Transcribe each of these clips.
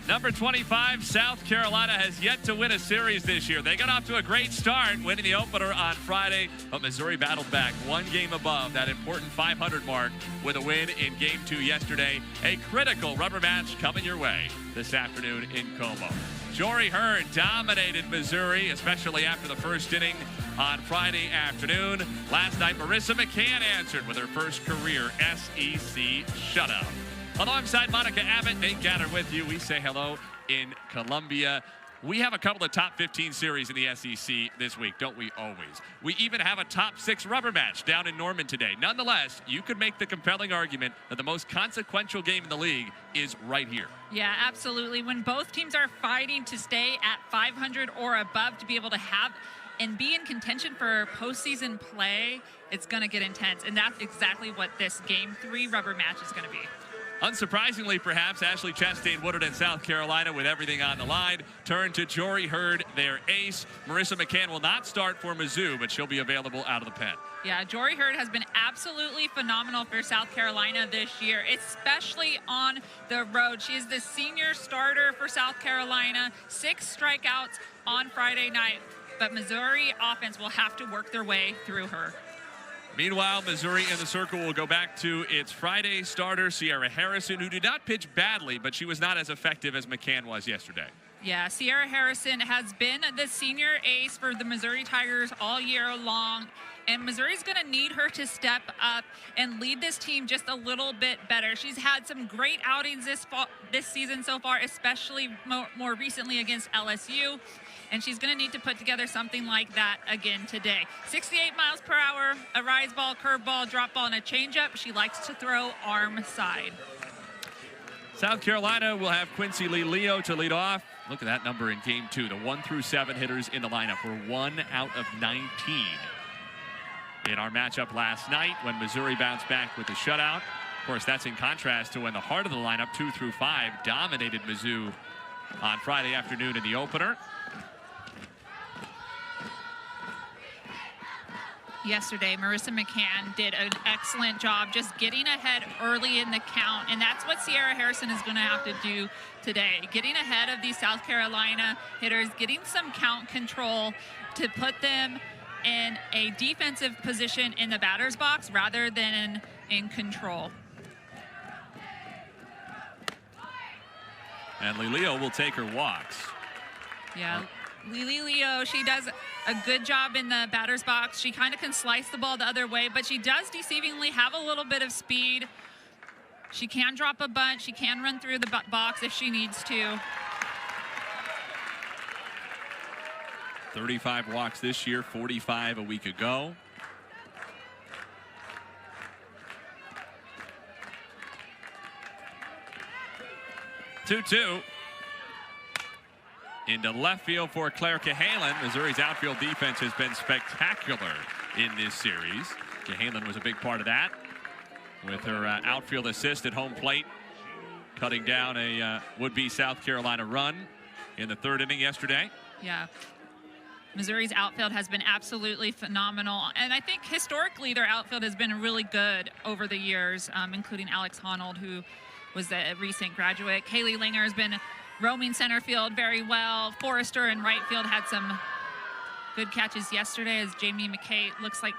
Number 25, South Carolina has yet to win a series this year. They got off to a great start, winning the opener on Friday, but Missouri battled back one game above that important 500 mark with a win in Game 2 yesterday. A critical rubber match coming your way this afternoon in Como. Jory Hurd dominated Missouri, especially after the first inning on Friday afternoon. Last night, Marissa McCann answered with her first career SEC shutout. Alongside Monica Abbott, Nate Gatter with you. We say hello in Columbia. We have a couple of top 15 series in the SEC this week, don't we always? We even have a top 6 rubber match down in Norman today. Nonetheless, you could make the compelling argument that the most consequential game in the league is right here. Yeah, absolutely. When both teams are fighting to stay at 500 or above to be able to have and be in contention for postseason play, it's going to get intense. And that's exactly what this Game 3 rubber match is going to be. Unsurprisingly, perhaps, Ashley Chastain Woodard in South Carolina with everything on the line. Turn to Jory Hurd, their ace. Marissa McCann will not start for Mizzou, but she'll be available out of the pen. Yeah, Jory Hurd has been absolutely phenomenal for South Carolina this year, especially on the road. She is the senior starter for South Carolina. 6 strikeouts on Friday night, but Missouri offense will have to work their way through her. Meanwhile, Missouri in the circle will go back to its Friday starter, Sierra Harrison, who did not pitch badly, but she was not as effective as McCann was yesterday. Yeah, Sierra Harrison has been the senior ace for the Missouri Tigers all year long, and Missouri's going to need her to step up and lead this team just a little bit better. She's had some great outings this season so far, especially more recently against LSU. And she's going to need to put together something like that again today. 68 miles per hour, a rise ball, curve ball, drop ball, and a changeup. She likes to throw arm side. South Carolina will have Quincy Lee Leo to lead off. Look at that number in Game 2. The 1 through 7 hitters in the lineup were 1 out of 19 in our matchup last night when Missouri bounced back with a shutout. Of course, that's in contrast to when the heart of the lineup, 2 through 5, dominated Mizzou on Friday afternoon in the opener. Yesterday, Marissa McCann did an excellent job just getting ahead early in the count, and that's what Sierra Harrison is going to have to do today. Getting ahead of these South Carolina hitters, getting some count control to put them in a defensive position in the batter's box rather than in control. And Lilio will take her walks. Yeah, Lilio, she does a good job in the batter's box. She kind of can slice the ball the other way, but she does deceivingly have a little bit of speed. She can drop a bunt. She can run through the box if she needs to. 35 walks this year, 45 a week ago. Two-two. Into left field for Claire Cahalan. Missouri's outfield defense has been spectacular in this series. Cahalan was a big part of that with her outfield assist at home plate, cutting down a would-be South Carolina run in the 3rd inning yesterday. Yeah. Missouri's outfield has been absolutely phenomenal. And I think historically their outfield has been really good over the years, including Alex Honnold, who was a recent graduate. Kaylee Linger has been roaming center field very well. Forrester in right field had some good catches yesterday as Jamie McKay looks like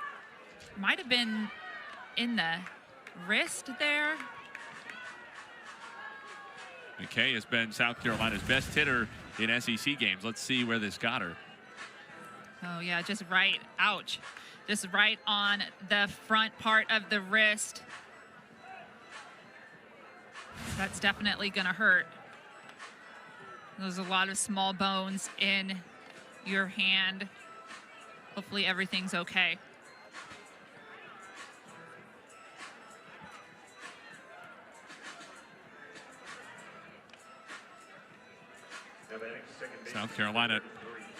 might have been in the wrist there. McKay has been South Carolina's best hitter in SEC games. Let's see where this got her. Oh yeah, just right, ouch. Just right on the front part of the wrist. That's definitely gonna hurt. There's a lot of small bones in your hand. Hopefully everything's okay. South Carolina,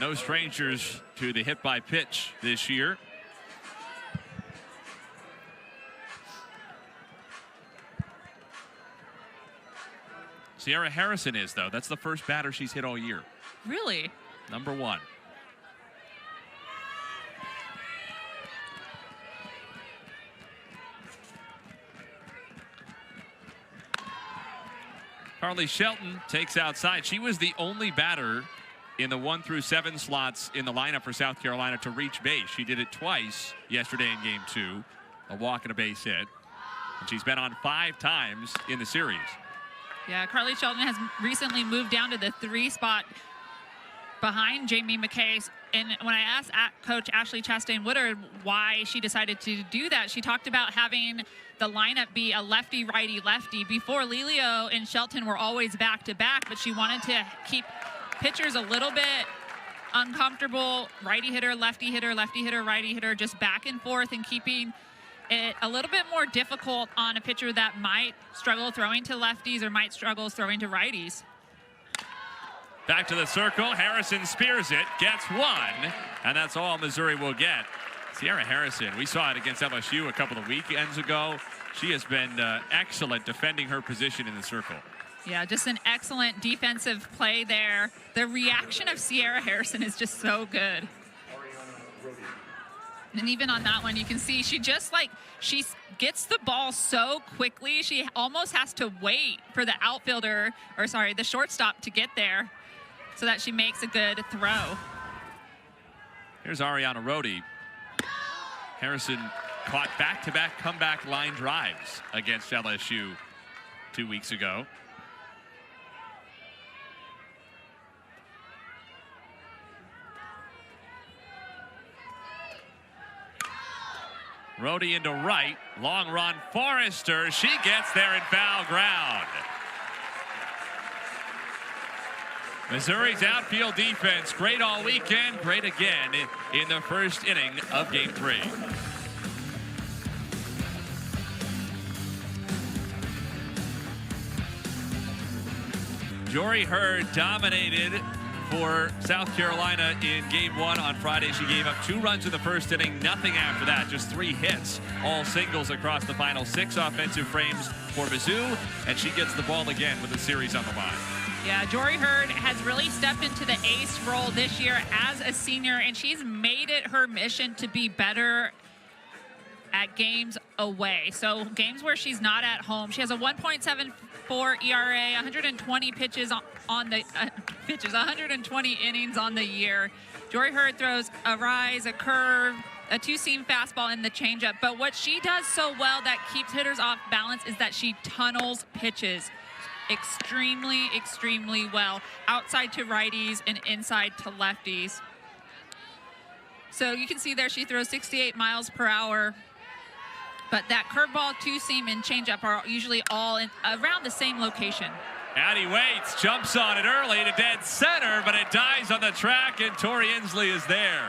no strangers to the hit by pitch this year. Sierra Harrison is, though. That's the first batter she's hit all year. Really? Number 1. Carly Shelton takes outside. She was the only batter in the 1 through 7 slots in the lineup for South Carolina to reach base. She did it twice yesterday in game 2, a walk and a base hit. And she's been on 5 times in the series. Yeah, Carly Shelton has recently moved down to the 3 spot behind Jamie McKay. And when I asked Coach Ashley Chastain-Woodard why she decided to do that, she talked about having the lineup be a lefty, righty, lefty. Before, Lelio and Shelton were always back-to-back, but she wanted to keep pitchers a little bit uncomfortable. Righty hitter, lefty hitter, righty hitter, just back and forth, and keeping it a little bit more difficult on a pitcher that might struggle throwing to lefties or might struggle throwing to righties. Back to the circle. Harrison spears it, gets 1, and that's all Missouri will get. Sierra Harrison, we saw it against LSU a couple of weekends ago. She has been excellent defending her position in the circle. Yeah, just an excellent defensive play there. The reaction of Sierra Harrison is just so good. And even on that one, you can see she gets the ball so quickly, she almost has to wait for the outfielder, or sorry, the shortstop to get there so that she makes a good throw. Here's Ariana Rhodey. Harrison caught back-to-back comeback line drives against LSU 2 weeks ago. Rhodey into right, long run, Forrester. She gets there in foul ground. Missouri's outfield defense, great all weekend, great again in the first inning of game 3. Jory Hurd dominated for South Carolina in game 1 on Friday. She gave up 2 runs in the first inning, nothing after that, just 3 hits, all singles across the final 6 offensive frames for Mizzou, and she gets the ball again with a series on the line. Yeah, Jory Hurd has really stepped into the ace role this year as a senior, and she's made it her mission to be better at games away. So games where she's not at home. She has a 1.74 ERA, 120 pitches on the 120 innings on the year. Jory Hurd throws a rise, a curve, a 2-seam fastball, and the changeup. But what she does so well that keeps hitters off balance is that she tunnels pitches extremely well, outside to righties and inside to lefties. So you can see there she throws 68 miles per hour, but that curveball, 2-seam, and changeup are usually all in around the same location. Addie Waits jumps on it early to dead center, but it dies on the track, and Tori Inslee is there.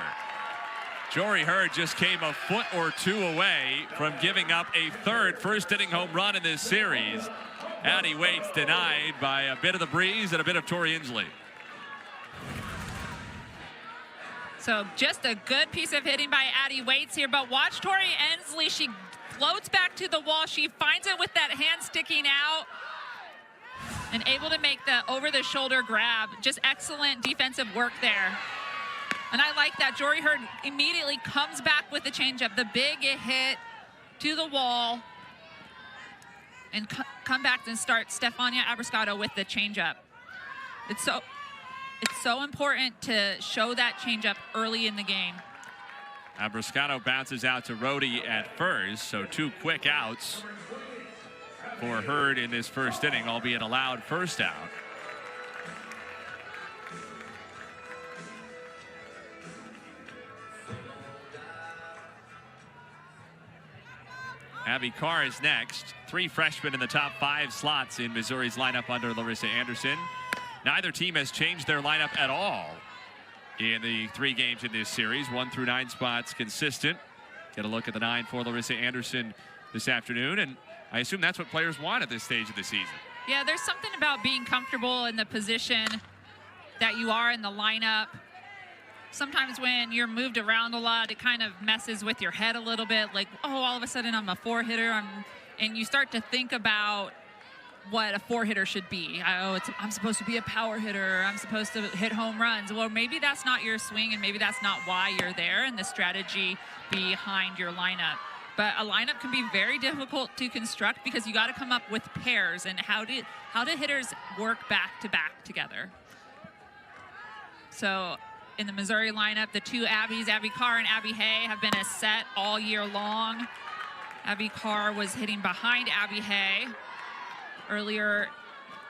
Jory Hurd just came a foot or 2 away from giving up a 3rd first-inning home run in this series. Addie Waits denied by a bit of the breeze and a bit of Tori Inslee. So just a good piece of hitting by Addie Waits here, but watch Tori Inslee. She floats back to the wall. She finds it with that hand sticking out and able to make the over-the-shoulder grab. Just excellent defensive work there. And I like that. Jory Hurd immediately comes back with the changeup, the big hit to the wall, and come back and start Stefania Abriscato with the changeup. It's so important to show that changeup early in the game. Abriscato bounces out to Rhodey at first, so 2 quick outs for Hurd in this first inning, albeit allowed first out. Abby Carr is next. 3 freshmen in the top 5 slots in Missouri's lineup under Larissa Anderson. Neither team has changed their lineup at all in the 3 games in this series. 1 through 9 spots consistent. Get a look at the 9 for Larissa Anderson this afternoon, and I assume that's what players want at this stage of the season. Yeah, there's something about being comfortable in the position that you are in the lineup. Sometimes when you're moved around a lot, it kind of messes with your head a little bit. Like, oh, all of a sudden I'm a 4-hitter. And you start to think about what a 4-hitter should be. I'm supposed to be a power hitter. I'm supposed to hit home runs. Well, maybe that's not your swing, and maybe that's not why you're there and the strategy behind your lineup. But a lineup can be very difficult to construct because you got to come up with pairs and how do hitters work back to back together. So in the Missouri lineup, the two Abbies, Abby Carr and Abby Hay, have been a set all year long. Abby Carr was hitting behind Abby Hay earlier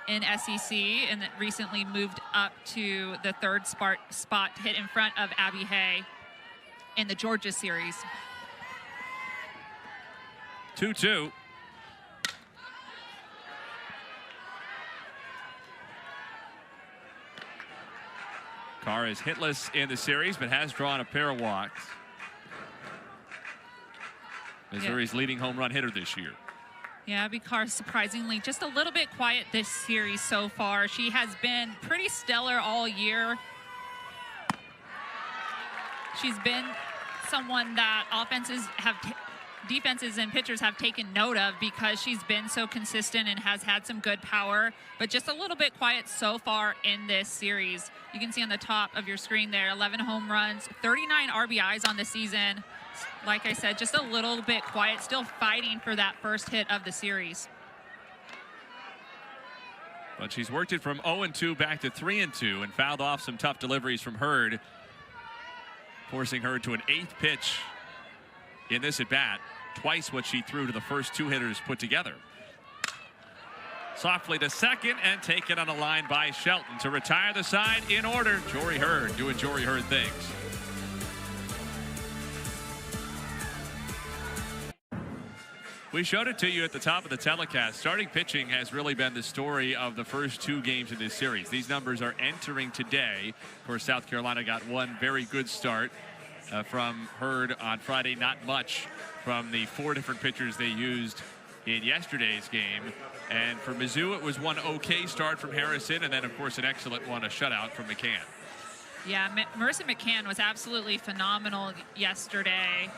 in SEC and recently moved up to the third spot to hit in front of Abby Hay in the Georgia series. 2-2. Carr is hitless in the series, but has drawn a pair of walks. Missouri's leading home run hitter this year. Yeah, Abby Carr surprisingly just a little bit quiet this series so far. She has been pretty stellar all year. She's been someone that defenses and pitchers have taken note of because she's been so consistent and has had some good power, but just a little bit quiet so far in this series. You can see on the top of your screen there, 11 home runs, 39 RBIs on the season. Like I said, just a little bit quiet, still fighting for that first hit of the series. But she's worked it from 0-2 back to 3-2 and fouled off some tough deliveries from Hurd, forcing her to an 8th pitch in this at bat, twice what she threw to the first two hitters put together. Softly to second and taken on a line by Shelton to retire the side in order. Jory Hurd doing Jory Hurd things. We showed it to you at the top of the telecast. Starting pitching has really been the story of the first two games in this series. These numbers are entering today. Of course, South Carolina got one very good start from Hurd on Friday. Not much from the 4 different pitchers they used in yesterday's game. And for Mizzou, it was one okay start from Harrison, and then, of course, an excellent one, a shutout from McCann. Yeah, Marissa McCann was absolutely phenomenal yesterday.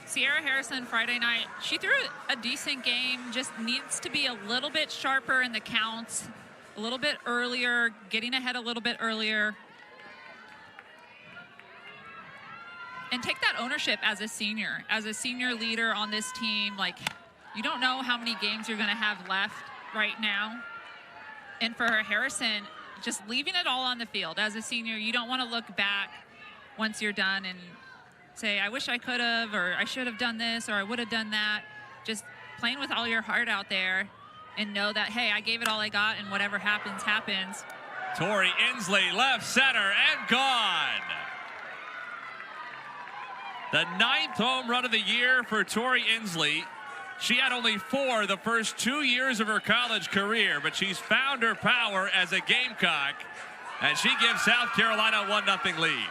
Sierra Harrison Friday night, she threw a decent game, just needs to be a little bit sharper in the counts, a little bit earlier, getting ahead a little bit earlier. And take that ownership as a senior leader on this team. Like, you don't know how many games you're going to have left right now. And for Harrison, just leaving it all on the field. As a senior, you don't want to look back once you're done and say, I wish I could have, or I should have done this, or I would have done that. Just playing with all your heart out there and know that, hey, I gave it all I got, and whatever happens, happens. Tori Inslee, left center, and gone. The 9th home run of the year for Tori Inslee. She had only 4 the first 2 years of her college career, but she's found her power as a Gamecock, and she gives South Carolina a 1-0 lead.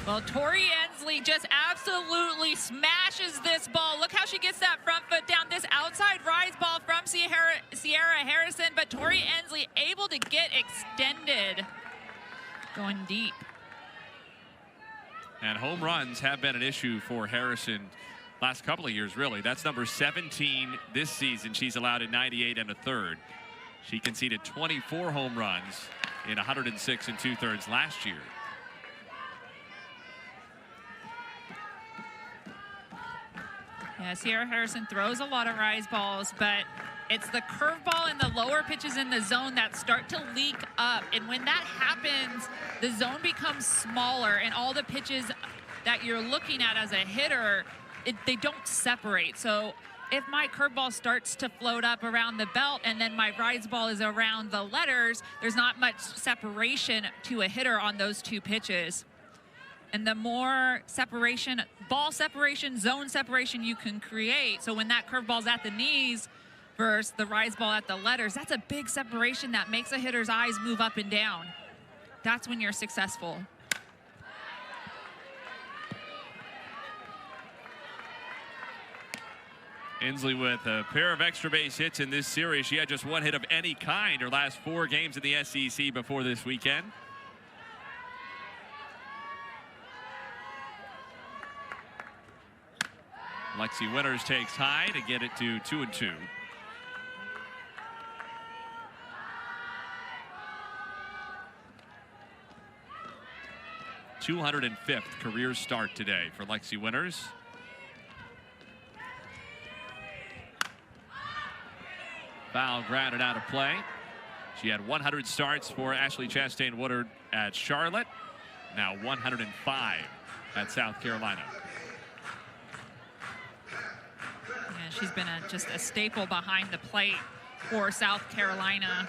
Well, Tori Inslee just absolutely smashes this ball. Look how she gets that front foot down. This outside rise ball from Sierra Harrison, but Tori Inslee able to get extended. Going deep. And home runs have been an issue for Harrison last couple of years, really. That's number 17 this season. She's allowed in 98 1/3. She conceded 24 home runs in 106 2/3 last year. Yeah, Sierra Harrison throws a lot of rise balls, but it's the curveball and the lower pitches in the zone that start to leak up. And when that happens, the zone becomes smaller, and all the pitches that you're looking at as a hitter, they don't separate. So if my curveball starts to float up around the belt and then my rise ball is around the letters, there's not much separation to a hitter on those two pitches. And the more separation, ball separation, zone separation you can create, so when that curveball's at the knees versus the rise ball at the letters, that's a big separation that makes a hitter's eyes move up and down. That's when you're successful. Inslee with a pair of extra base hits in this series. She had just 1 hit of any kind her last 4 games in the SEC before this weekend. Lexi Winters takes high to get it to 2-2. #205th career start today for Lexi Winters. Foul grounded out of play. She had 100 starts for Ashley Chastain Woodard at Charlotte. Now 105 at South Carolina. Yeah, she's been just a staple behind the plate for South Carolina.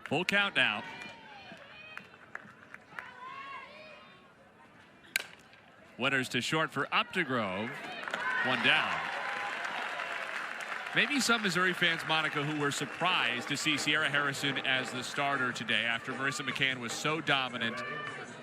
Full count now. Winters to short for Updegrove. One down. Maybe some Missouri fans, Monica, who were surprised to see Sierra Harrison as the starter today after Marissa McCann was so dominant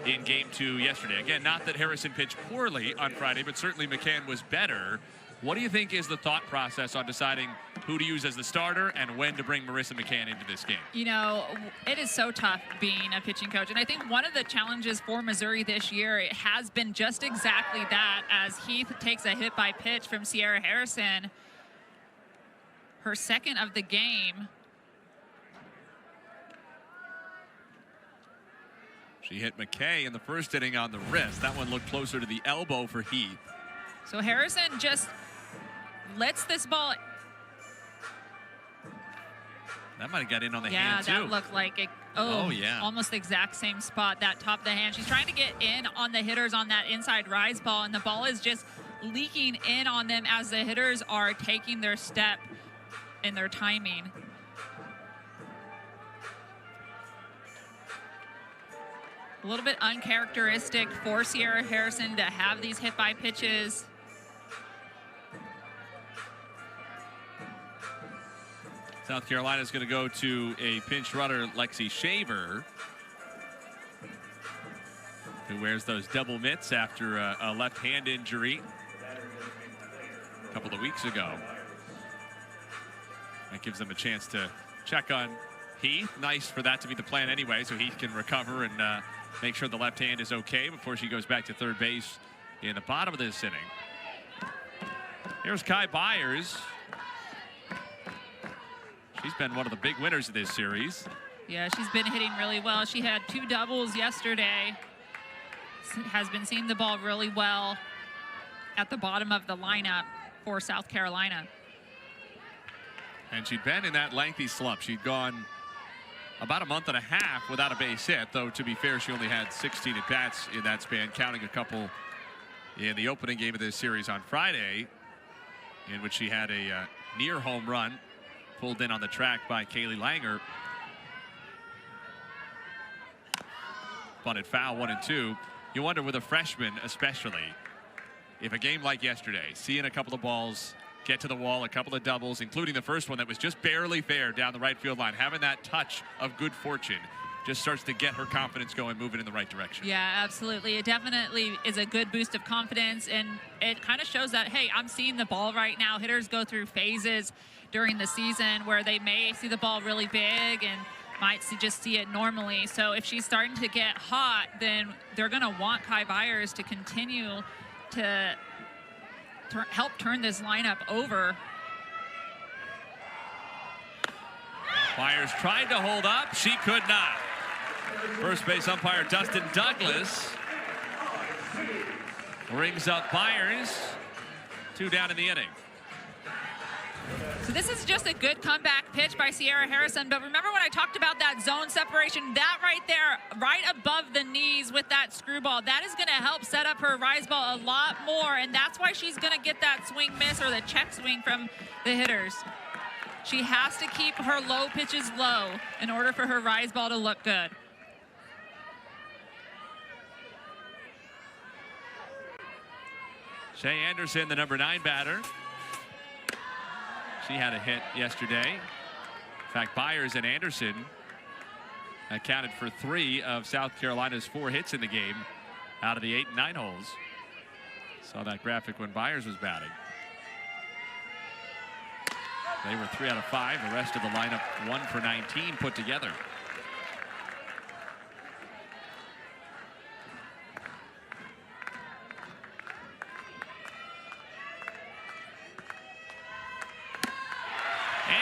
in Game 2 yesterday. Again, not that Harrison pitched poorly on Friday, but certainly McCann was better. What do you think is the thought process on deciding who to use as the starter and when to bring Marissa McCann into this game? You know, it is so tough being a pitching coach. And I think one of the challenges for Missouri this year, it has been just exactly that, as Heath takes a hit by pitch from Sierra Harrison, her second of the game. She hit McKay in the first inning on the wrist. That one looked closer to the elbow for Heath. So Harrison just lets this ball. That might have got in on the hand, too. Yeah, that looked like it. Oh, yeah. Almost the exact same spot, that top of the hand. She's trying to get in on the hitters on that inside rise ball, and the ball is just leaking in on them as the hitters are taking their step in their timing. A little bit uncharacteristic for Sierra Harrison to have these hit by pitches. South Carolina is going to go to a pinch runner, Lexi Shaver, who wears those double mitts after a left hand injury a couple of weeks ago. That gives them a chance to check on Heath. Nice for that to be the plan anyway, so Heath can recover and make sure the left hand is okay before she goes back to third base in the bottom of this inning. Here's Kai Byers. She's been one of the big winners of this series. Yeah, she's been hitting really well. She had 2 doubles yesterday. Has been seeing the ball really well at the bottom of the lineup for South Carolina. And she'd been in that lengthy slump. She'd gone about a month and a half without a base hit, though to be fair, she only had 16 at-bats in that span, counting a couple in the opening game of this series on Friday, in which she had a near home run pulled in on the track by Kaylee Langer. Bunted foul, 1-2. You wonder with a freshman especially, if a game like yesterday, seeing a couple of balls get to the wall, a couple of doubles, including the first one that was just barely fair down the right field line, having that touch of good fortune just starts to get her confidence going, moving in the right direction. Yeah, absolutely. It definitely is a good boost of confidence, and it kind of shows that, hey, I'm seeing the ball right now. Hitters go through phases during the season where they may see the ball really big and might just see it normally. So if she's starting to get hot, then they're going to want Kai Byers to continue to help turn this lineup over. Byers tried to hold up. She could not. First base umpire Dustin Douglas rings up Byers. 2 down in the inning. So this is just a good comeback pitch by Sierra Harrison. But remember when I talked about that zone separation, that right there, right above the knees with that screwball, that is going to help set up her rise ball a lot more. And that's why she's going to get that swing miss or the check swing from the hitters. She has to keep her low pitches low in order for her rise ball to look good. Shea Anderson, the number 9 batter. She had a hit yesterday. In fact, Byers and Anderson accounted for 3 of South Carolina's 4 hits in the game out of the 8 and 9 holes. Saw that graphic when Byers was batting. They were 3 out of 5. The rest of the lineup 1 for 19 put together.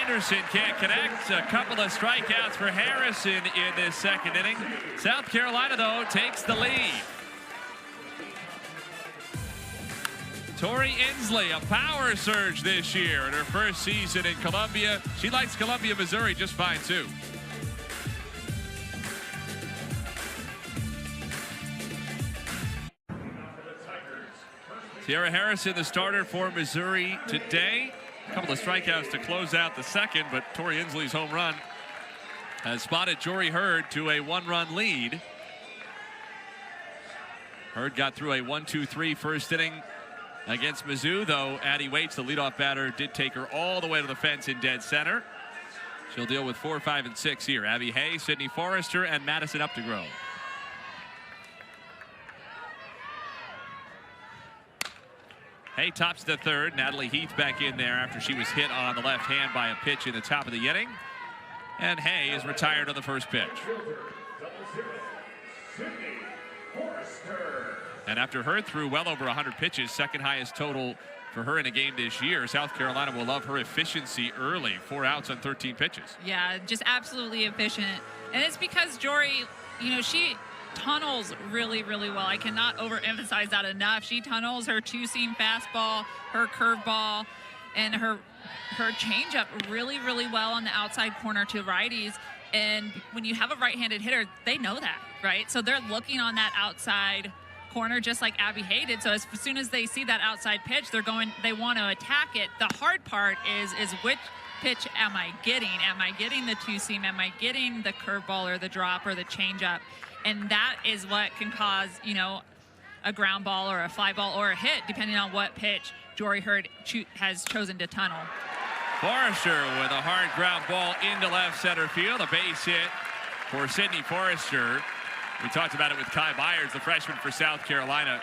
Anderson can't connect. A couple of strikeouts for Harrison in this second inning. South Carolina, though, takes the lead. Tori Inslee, a power surge this year in her first season in Columbia. She likes Columbia, Missouri just fine, too. Sierra Harrison, the starter for Missouri today. A couple of strikeouts to close out the second, but Tori Inslee's home run has spotted Jory Hurd to a 1-run lead. Hurd got through a 1-2-3 first inning against Mizzou, though Addie Waits, the leadoff batter, did take her all the way to the fence in dead center. She'll deal with 4, 5, and 6 here. Abby Hay, Sydney Forrester, and Madison Updegrove. Hay tops the third. Natalie Heath back in there after she was hit on the left hand by a pitch in the top of the inning. And Hay is retired on the first pitch. And after Hurd threw well over 100 pitches, second highest total for her in a game this year, South Carolina will love her efficiency early. 4 outs on 13 pitches. Yeah, just absolutely efficient. And it's because Jory, she tunnels really, really well. I cannot overemphasize that enough. She tunnels her two-seam fastball, her curveball, and her changeup really, really well on the outside corner to righties. And when you have a right-handed hitter, they know that, right? So they're looking on that outside corner just like Abby Hay did. So as soon as they see that outside pitch, they want to attack it. The hard part is which pitch am I getting? Am I getting the two-seam? Am I getting the curveball or the drop or the changeup? And that is what can cause, a ground ball or a fly ball or a hit, depending on what pitch Jory Hurd has chosen to tunnel. Forrester with a hard ground ball into left center field. A base hit for Sydney Forrester. We talked about it with Kai Byers, the freshman for South Carolina.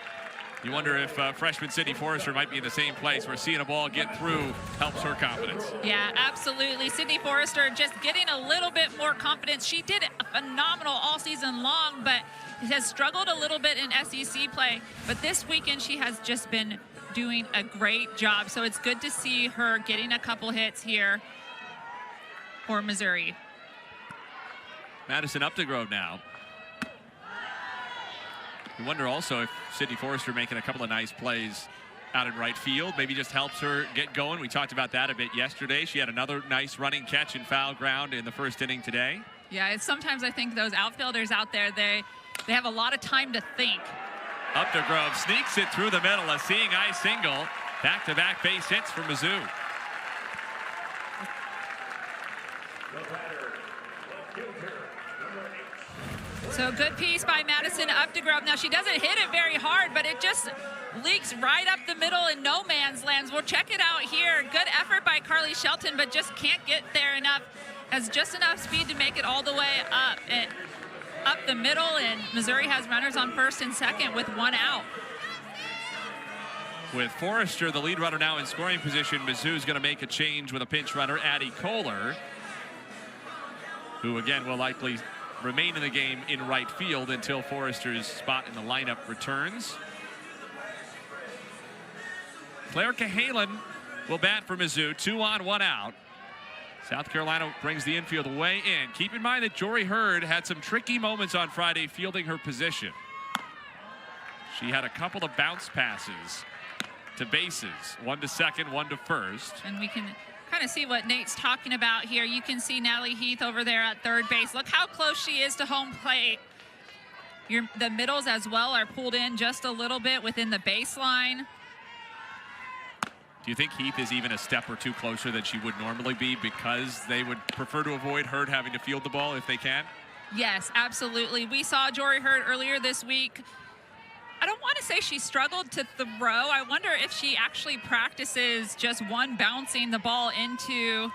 You wonder if freshman Sydney Forrester might be in the same place where seeing a ball get through helps her confidence. Yeah, absolutely. Sydney Forrester just getting a little bit more confidence. She did phenomenal all season long, but has struggled a little bit in SEC play. But this weekend, she has just been doing a great job. So it's good to see her getting a couple hits here for Missouri. Madison Updegrove now. You wonder also if Sydney Forrester making a couple of nice plays out in right field maybe just helps her get going. We talked about that a bit yesterday. She had another nice running catch in foul ground in the first inning today. Yeah, sometimes I think those outfielders out there, they have a lot of time to think. Updegrove sneaks it through the middle, a seeing eye single. Back-to-back base hits for Mizzou. So good piece by Madison Updegrove. Now she doesn't hit it very hard, but it just leaks right up the middle in no man's lands. We'll check it out here. Good effort by Carly Shelton, but just can't get there enough. Has just enough speed to make it all the way up the middle, and Missouri has runners on first and second with 1 out. With Forrester, the lead runner, now in scoring position, Mizzou's going to make a change with a pinch runner, Addie Kohler, who again will likely remain in the game in right field until Forrester's spot in the lineup returns. Claire Cahalan will bat for Mizzou. 2 on, 1 out. South Carolina brings the infield way in. Keep in mind that Jory Hurd had some tricky moments on Friday fielding her position. She had a couple of bounce passes to bases, 1 to second, 1 to first. And we can kind of see what Nate's talking about here. You can see Natalie Heath over there at third base. Look how close she is to home plate. The middles as well are pulled in just a little bit within the baseline. Do you think Heath is even a step or two closer than she would normally be because they would prefer to avoid Hurd having to field the ball if they can? Yes, absolutely. We saw Jory Hurd earlier this week. I don't want to say she struggled to throw. I wonder if she actually practices just bouncing the ball into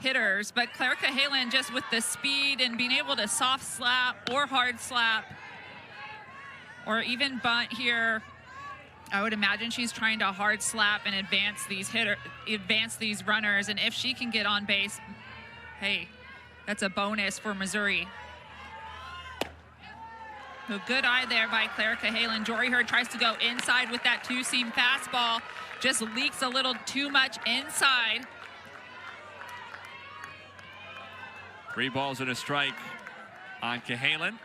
hitters. But Claire Cahalan, just with the speed and being able to soft slap or hard slap, or even bunt here. I would imagine she's trying to hard slap and advance these runners. And if she can get on base, hey, that's a bonus for Missouri. So good eye there by Claire Cahalan. Jory Hurd tries to go inside with that two-seam fastball. Just leaks a little too much inside. 3 balls and a strike on Cahalan.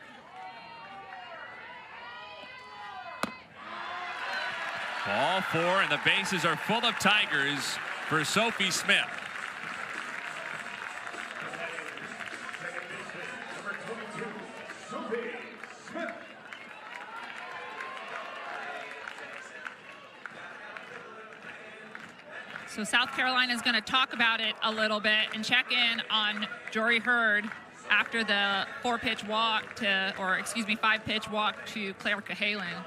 Ball 4, and the bases are full of Tigers for Sophie Smith. So South Carolina is going to talk about it a little bit and check in on Jory Hurd after the 5-pitch walk to Claire Cahalan.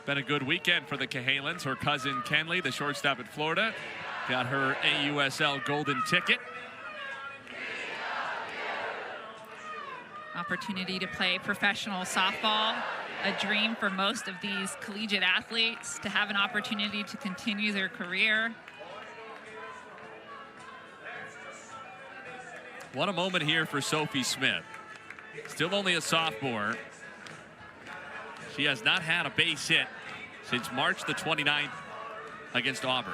Been a good weekend for the Cahalans. Her cousin Kenley, the shortstop at Florida, got her AUSL golden ticket. Opportunity to play professional softball. A dream for most of these collegiate athletes to have an opportunity to continue their career. What a moment here for Sophie Smith. Still only a sophomore. She has not had a base hit since March the 29th against Auburn.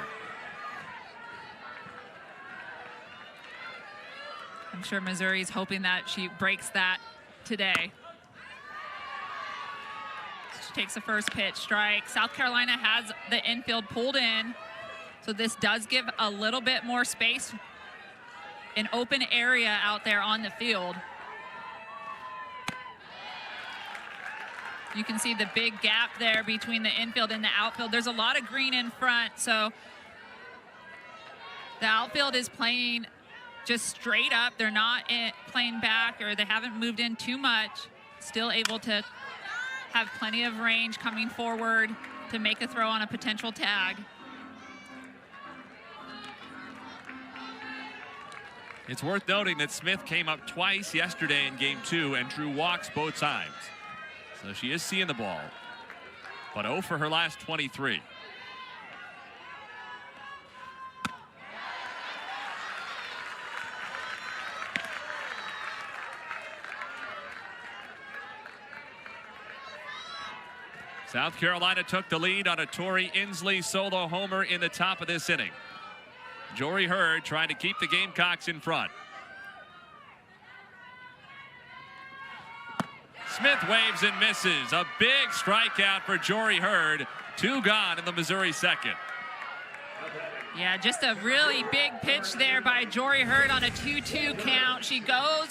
I'm sure Missouri's hoping that she breaks that today. She takes the first pitch, strike. South Carolina has the infield pulled in, so this does give a little bit more space, an open area out there on the field. You can see the big gap there between the infield and the outfield. There's a lot of green in front, so the outfield is playing just straight up. They're not playing back, or they haven't moved in too much. Still able to have plenty of range coming forward to make a throw on a potential tag. It's worth noting that Smith came up twice yesterday in game 2 and drew walks both times. So she is seeing the ball, but 0 for her last 23. South Carolina took the lead on a Tori Inslee solo homer in the top of this inning. Jory Hurd trying to keep the Gamecocks in front. Smith waves and misses. A big strikeout for Jory Hurd. 2 gone in the Missouri second. Yeah, just a really big pitch there by Jory Hurd on a 2-2 count. She goes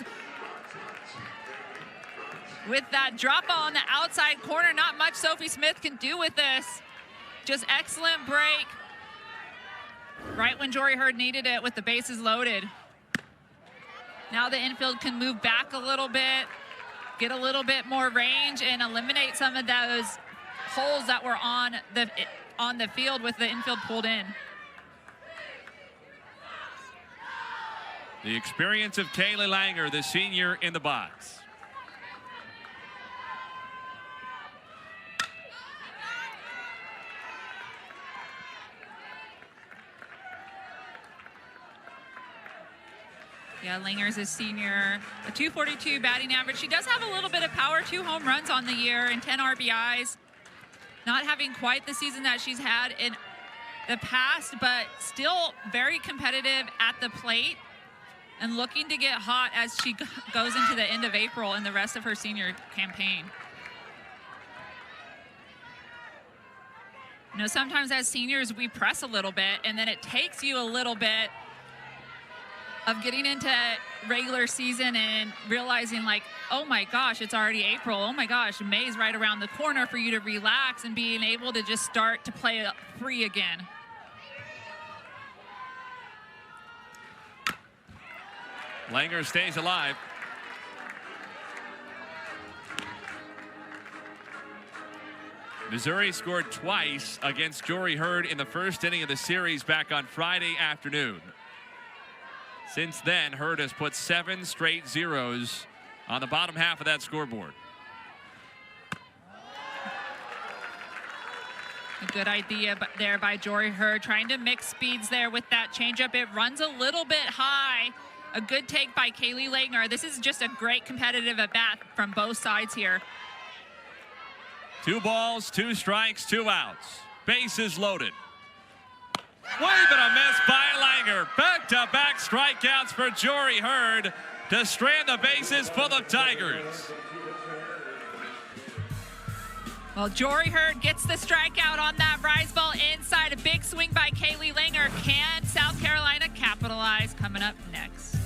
with that drop ball on the outside corner. Not much Sophie Smith can do with this. Just excellent break. Right when Jory Hurd needed it with the bases loaded. Now the infield can move back a little bit, get a little bit more range, and eliminate some of those holes that were on the field with the infield pulled in. The experience of Kaylee Langer, the senior, in the box. Yeah, Langer's a senior, a 242 batting average. She does have a little bit of power, 2 home runs on the year and 10 RBIs. Not having quite the season that she's had in the past, but still very competitive at the plate and looking to get hot as she goes into the end of April and the rest of her senior campaign. You know, sometimes as seniors, we press a little bit, and then it takes you a little bit of getting into regular season and realizing, like, oh my gosh, it's already April. Oh my gosh, May's right around the corner for you to relax and being able to just start to play free again. Langer stays alive. Missouri scored twice against Jory Hurd in the first inning of the series back on Friday afternoon. Since then, Hurd has put 7 straight zeros on the bottom half of that scoreboard. A good idea there by Jory Hurd, trying to mix speeds there with that changeup. It runs a little bit high. A good take by Kaylee Langner. This is just a great competitive at-bat from both sides here. 2 balls, 2 strikes, 2 outs. Bases loaded. Wave and a miss by Langer. Back-to-back strikeouts for Jory Hurd to strand the bases full of Tigers. Well, Jory Hurd gets the strikeout on that rise ball inside. A big swing by Kaylee Langer. Can South Carolina capitalize? Coming up next.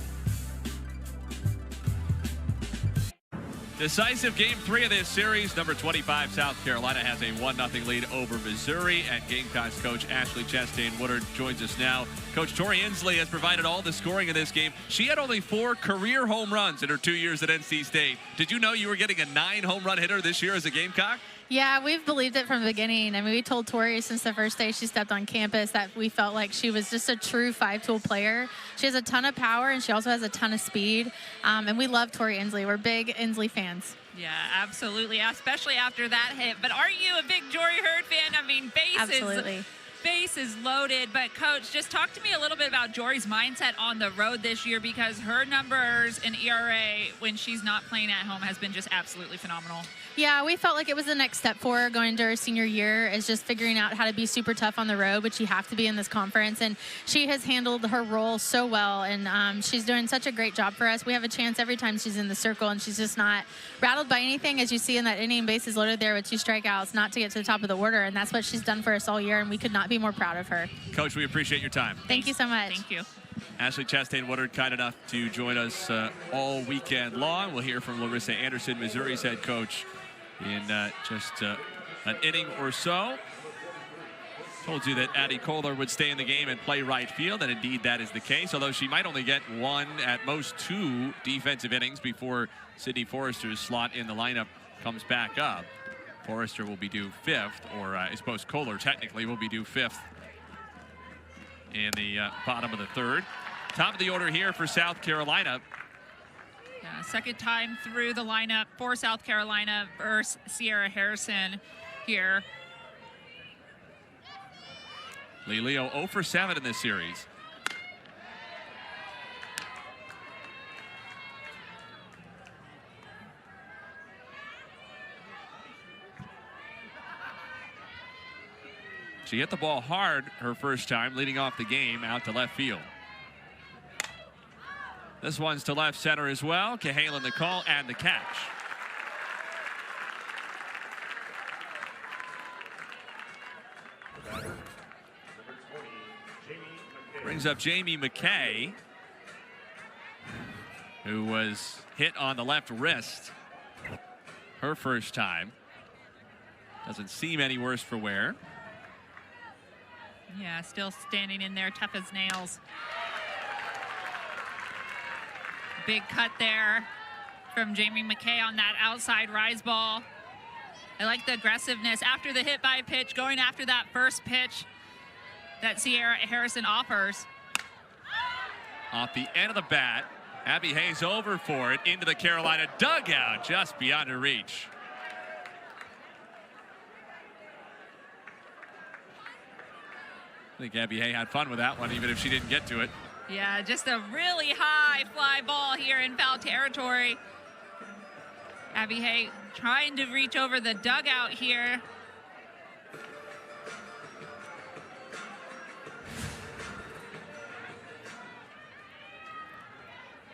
Decisive game 3 of this series. Number 25, South Carolina has a 1-0 lead over Missouri. And Gamecocks coach Ashley Chastain Woodard joins us now. Coach Tori Inslee has provided all the scoring in this game. She had only 4 career home runs in her 2 years at NC State. Did you know you were getting a 9 home run hitter this year as a Gamecock? Yeah, we've believed it from the beginning. I mean, we told Tori since the first day she stepped on campus that we felt like she was just a true 5-tool player. She has a ton of power, and she also has a ton of speed. And we love Tori Inslee. We're big Inslee fans. Yeah, absolutely, especially after that hit. But are you a big Jory Hurd fan? I mean, base is loaded. But, Coach, just talk to me a little bit about Jory's mindset on the road this year, because her numbers in ERA when she's not playing at home has been just absolutely phenomenal. Yeah, we felt like it was the next step for her going into her senior year, is just figuring out how to be super tough on the road, which you have to be in this conference. And she has handled her role so well, and she's doing such a great job for us. We have a chance every time she's in the circle, and she's just not rattled by anything, as you see in that inning. Bases loaded there with 2 strikeouts, not to get to the top of the order, and that's what she's done for us all year, and we could not be more proud of her. Coach, we appreciate your time. Thank you so much. Thank you. Ashley Chastain Woodard, kind enough to join us all weekend long. We'll hear from Larissa Anderson, Missouri's head coach, in just an inning or so. Told you that Addie Kohler would stay in the game and play right field, and indeed that is the case, although she might only get 1, at most 2 defensive innings before Sydney Forrester's slot in the lineup comes back up. Forrester will be due 5th, or I suppose Kohler technically will be due 5th in the bottom of the 3rd. Top of the order here for South Carolina. Yeah, second time through the lineup for South Carolina versus Sierra Harrison here. Lee Leo 0 for 7 in this series. She hit the ball hard her first time, leading off the game out to left field. This one's to left center as well. Cahalan the call and the catch. Brings up Jamie McKay, who was hit on the left wrist her first time. Doesn't seem any worse for wear. Yeah, still standing in there, tough as nails. Big cut there from Jamie McKay on that outside rise ball. I like the aggressiveness after the hit by pitch, going after that first pitch that Sierra Harrison offers. Off the end of the bat, Abby Hayes over for it into the Carolina dugout, just beyond her reach. I think Abby Hay had fun with that one, even if she didn't get to it. Yeah, just a really high fly ball here in foul territory. Abby Hay trying to reach over the dugout here.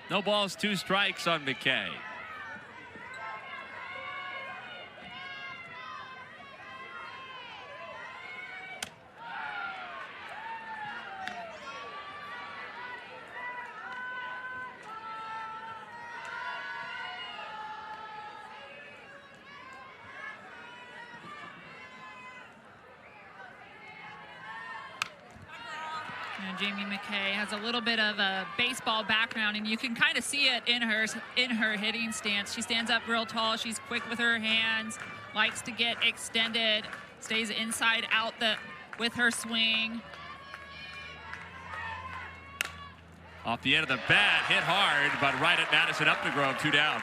No balls, 2 strikes on McKay. Jamie McKay has a little bit of a baseball background, and you can kind of see it in her hitting stance. She stands up real tall. She's quick with her hands, likes to get extended, stays inside out with her swing. Off the end of the bat, hit hard, but right at Madison Updegrove, 2 down.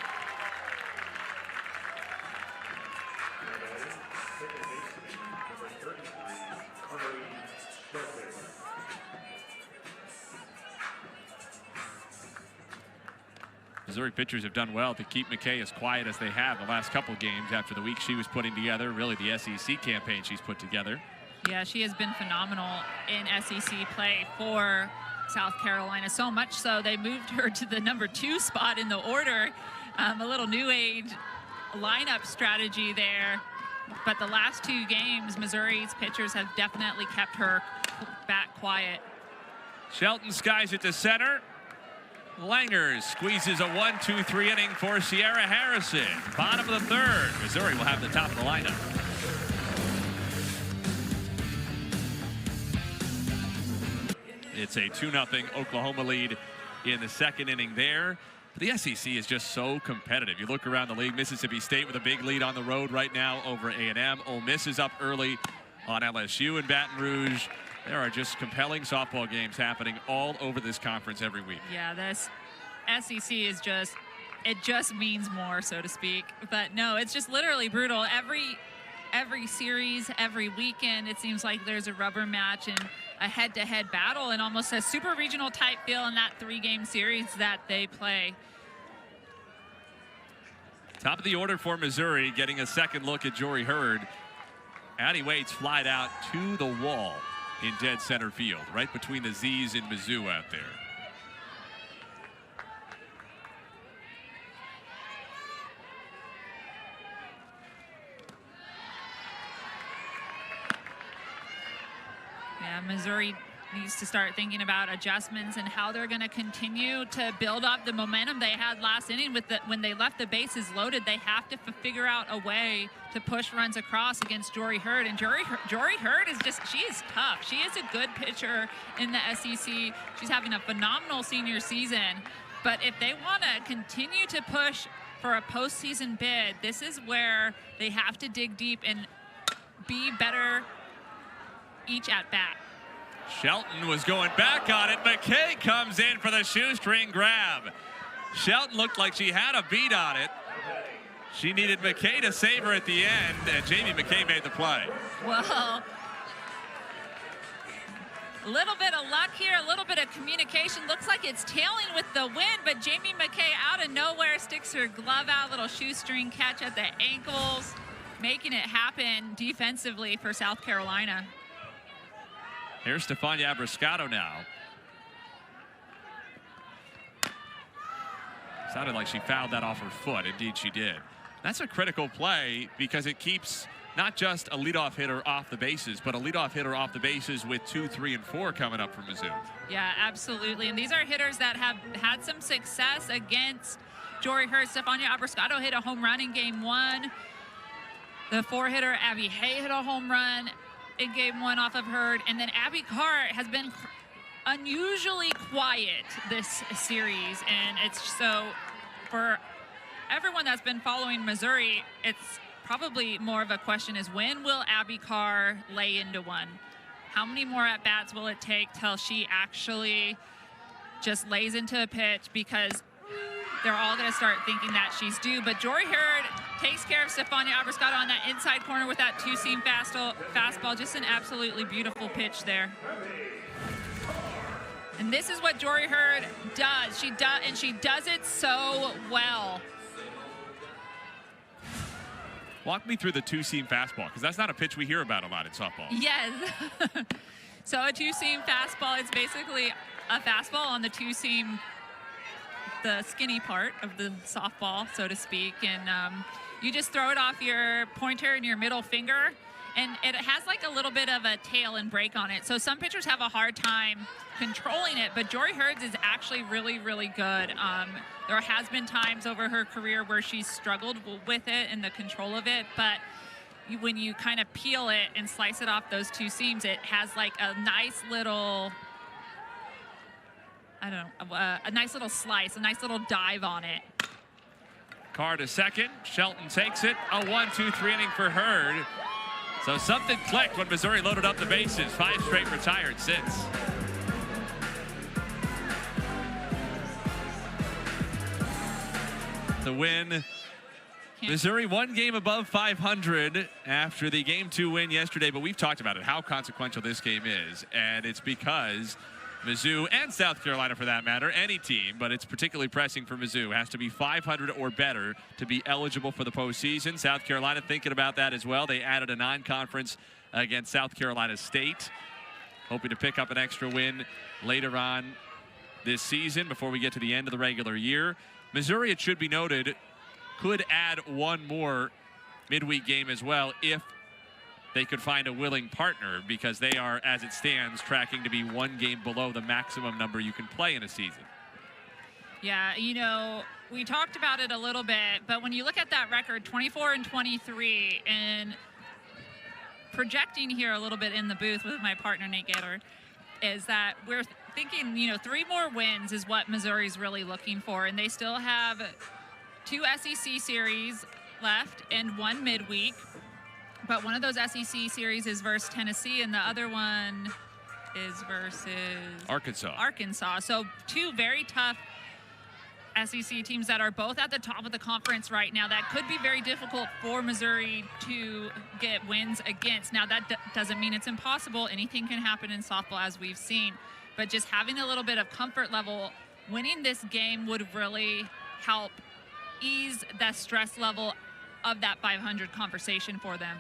Missouri pitchers have done well to keep McKay as quiet as they have the last couple games after the week she was putting together, really the SEC campaign she's put together. Yeah, she has been phenomenal in SEC play for South Carolina, so much so they moved her to the number 2 spot in the order. A little new age lineup strategy there. But the last 2 games, Missouri's pitchers have definitely kept her back quiet. Shelton skies it to center. Langer squeezes a 1-2-3 inning for Sierra Harrison. Bottom of the 3rd. Missouri will have the top of the lineup. It's a 2-0 Oklahoma lead in the 2nd inning there. But the SEC is just so competitive. You look around the league, Mississippi State with a big lead on the road right now over A&M. Ole Miss is up early on LSU in Baton Rouge. There are just compelling softball games happening all over this conference every week. Yeah, this SEC is just, it just means more, so to speak. But no, it's just literally brutal. Every series, every weekend, it seems like there's a rubber match and a head-to-head battle, and almost a super regional type feel in that 3-game series that they play. Top of the order for Missouri, getting a second look at Jory Hurd. Addie Waits flied out to the wall in dead center field, right between the Z's and Mizzou out there. Yeah, Missouri needs to start thinking about adjustments and how they're going to continue to build up the momentum they had last inning with when they left the bases loaded. They have to figure out a way to push runs across against Jory Hurd. And Jory Hurd is just, she is tough. She is a good pitcher in the SEC. She's having a phenomenal senior season. But if they want to continue to push for a postseason bid, this is where they have to dig deep and be better each at bat. Shelton was going back on it. McKay comes in for the shoestring grab. Shelton looked like she had a beat on it. She needed McKay to save her at the end, and Jamie McKay made the play. Well, a little bit of luck here, a little bit of communication. Looks like it's tailing with the wind, but Jamie McKay out of nowhere sticks her glove out, little shoestring catch at the ankles, making it happen defensively for South Carolina. Here's Stefania Abriscato now. Sounded like she fouled that off her foot. Indeed, she did. That's a critical play because it keeps not just a leadoff hitter off the bases, but a leadoff hitter off the bases with 2, 3, and 4 coming up for Mizzou. Yeah, absolutely. And these are hitters that have had some success against Jory Hurd. Stefania Abriscato hit a home run in game 1. The 4-hitter Abby Hay hit a home run in game 1 off of Hurd. And then Abby Carr has been unusually quiet this series. And it's so, for everyone that's been following Missouri, it's probably more of a question is, when will Abby Carr lay into one? How many more at-bats will it take till she actually just lays into a pitch? Because they're all going to start thinking that she's due. But Jory Hurd takes care of Stefania Abriscato on that inside corner with that 2-seam fastball. Just an absolutely beautiful pitch there. And this is what Jory Hurd does. She does it so well. Walk me through the 2-seam fastball, because that's not a pitch we hear about a lot in softball. Yes. So a 2-seam fastball, it's basically a fastball on the 2-seam, the skinny part of the softball, so to speak. And you just throw it off your pointer and your middle finger, and it has like a little bit of a tail and break on it. So some pitchers have a hard time controlling it, but Jory Hurd's is actually really, really good. There has been times over her career where she's struggled with it and the control of it, but when you kind of peel it and slice it off those 2 seams, it has like a nice little, I don't know, a nice little slice, a nice little dive on it. Carr to second. Shelton takes it. A 1-2-3 inning for Hurd. So something clicked when Missouri loaded up the bases. 5 straight retired since. to win. Missouri one game above 500 after the Game 2 win yesterday, but we've talked about it, how consequential this game is, and it's because Mizzou and South Carolina, for that matter, any team, but it's particularly pressing for Mizzou, has to be 500 or better to be eligible for the postseason. South Carolina thinking about that as well. They added a non-conference against South Carolina State, hoping to pick up an extra win later on this season before we get to the end of the regular year. Missouri, it should be noted, could add one more midweek game as well if they could find a willing partner, because they are, as it stands, tracking to be one game below the maximum number you can play in a season. Yeah, you know, we talked about it a little bit, but when you look at that record, 24-23, and projecting here a little bit in the booth with my partner, Nate Gaylord, is that we're thinking, you know, 3 more wins is what Missouri's really looking for, and they still have 2 SEC series left and 1 midweek. But one of those SEC series is versus Tennessee, and the other one is versus Arkansas. So 2 very tough SEC teams that are both at the top of the conference right now. That could be very difficult for Missouri to get wins against. Now, that doesn't mean it's impossible. Anything can happen in softball, as we've seen. But just having a little bit of comfort level, winning this game would really help ease the stress level of that 500 conversation for them.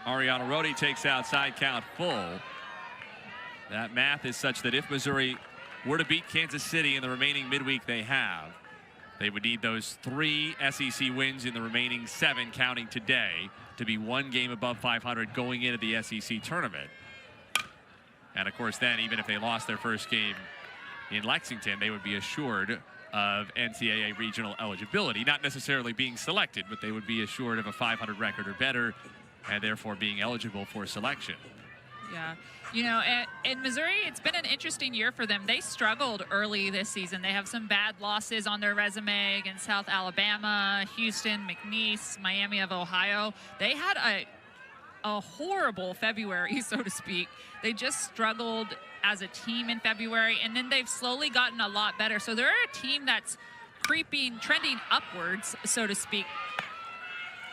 Ariana Rodi takes outside, count full. That math is such that if Missouri were to beat Kansas City in the remaining midweek they have, they would need those 3 SEC wins in the remaining 7, counting today, to be 1 game above 500 going into the SEC tournament. And of course then, even if they lost their first game in Lexington, they would be assured of NCAA regional eligibility. Not necessarily being selected, but they would be assured of a 500 record or better, and therefore being eligible for selection. Yeah, you know, in Missouri, it's been an interesting year for them. They struggled early this season. They have some bad losses on their resume against South Alabama, Houston, McNeese, Miami of Ohio. They had a horrible February, so to speak. They just struggled as a team in February, and then they've slowly gotten a lot better. So they're a team that's trending upwards, so to speak,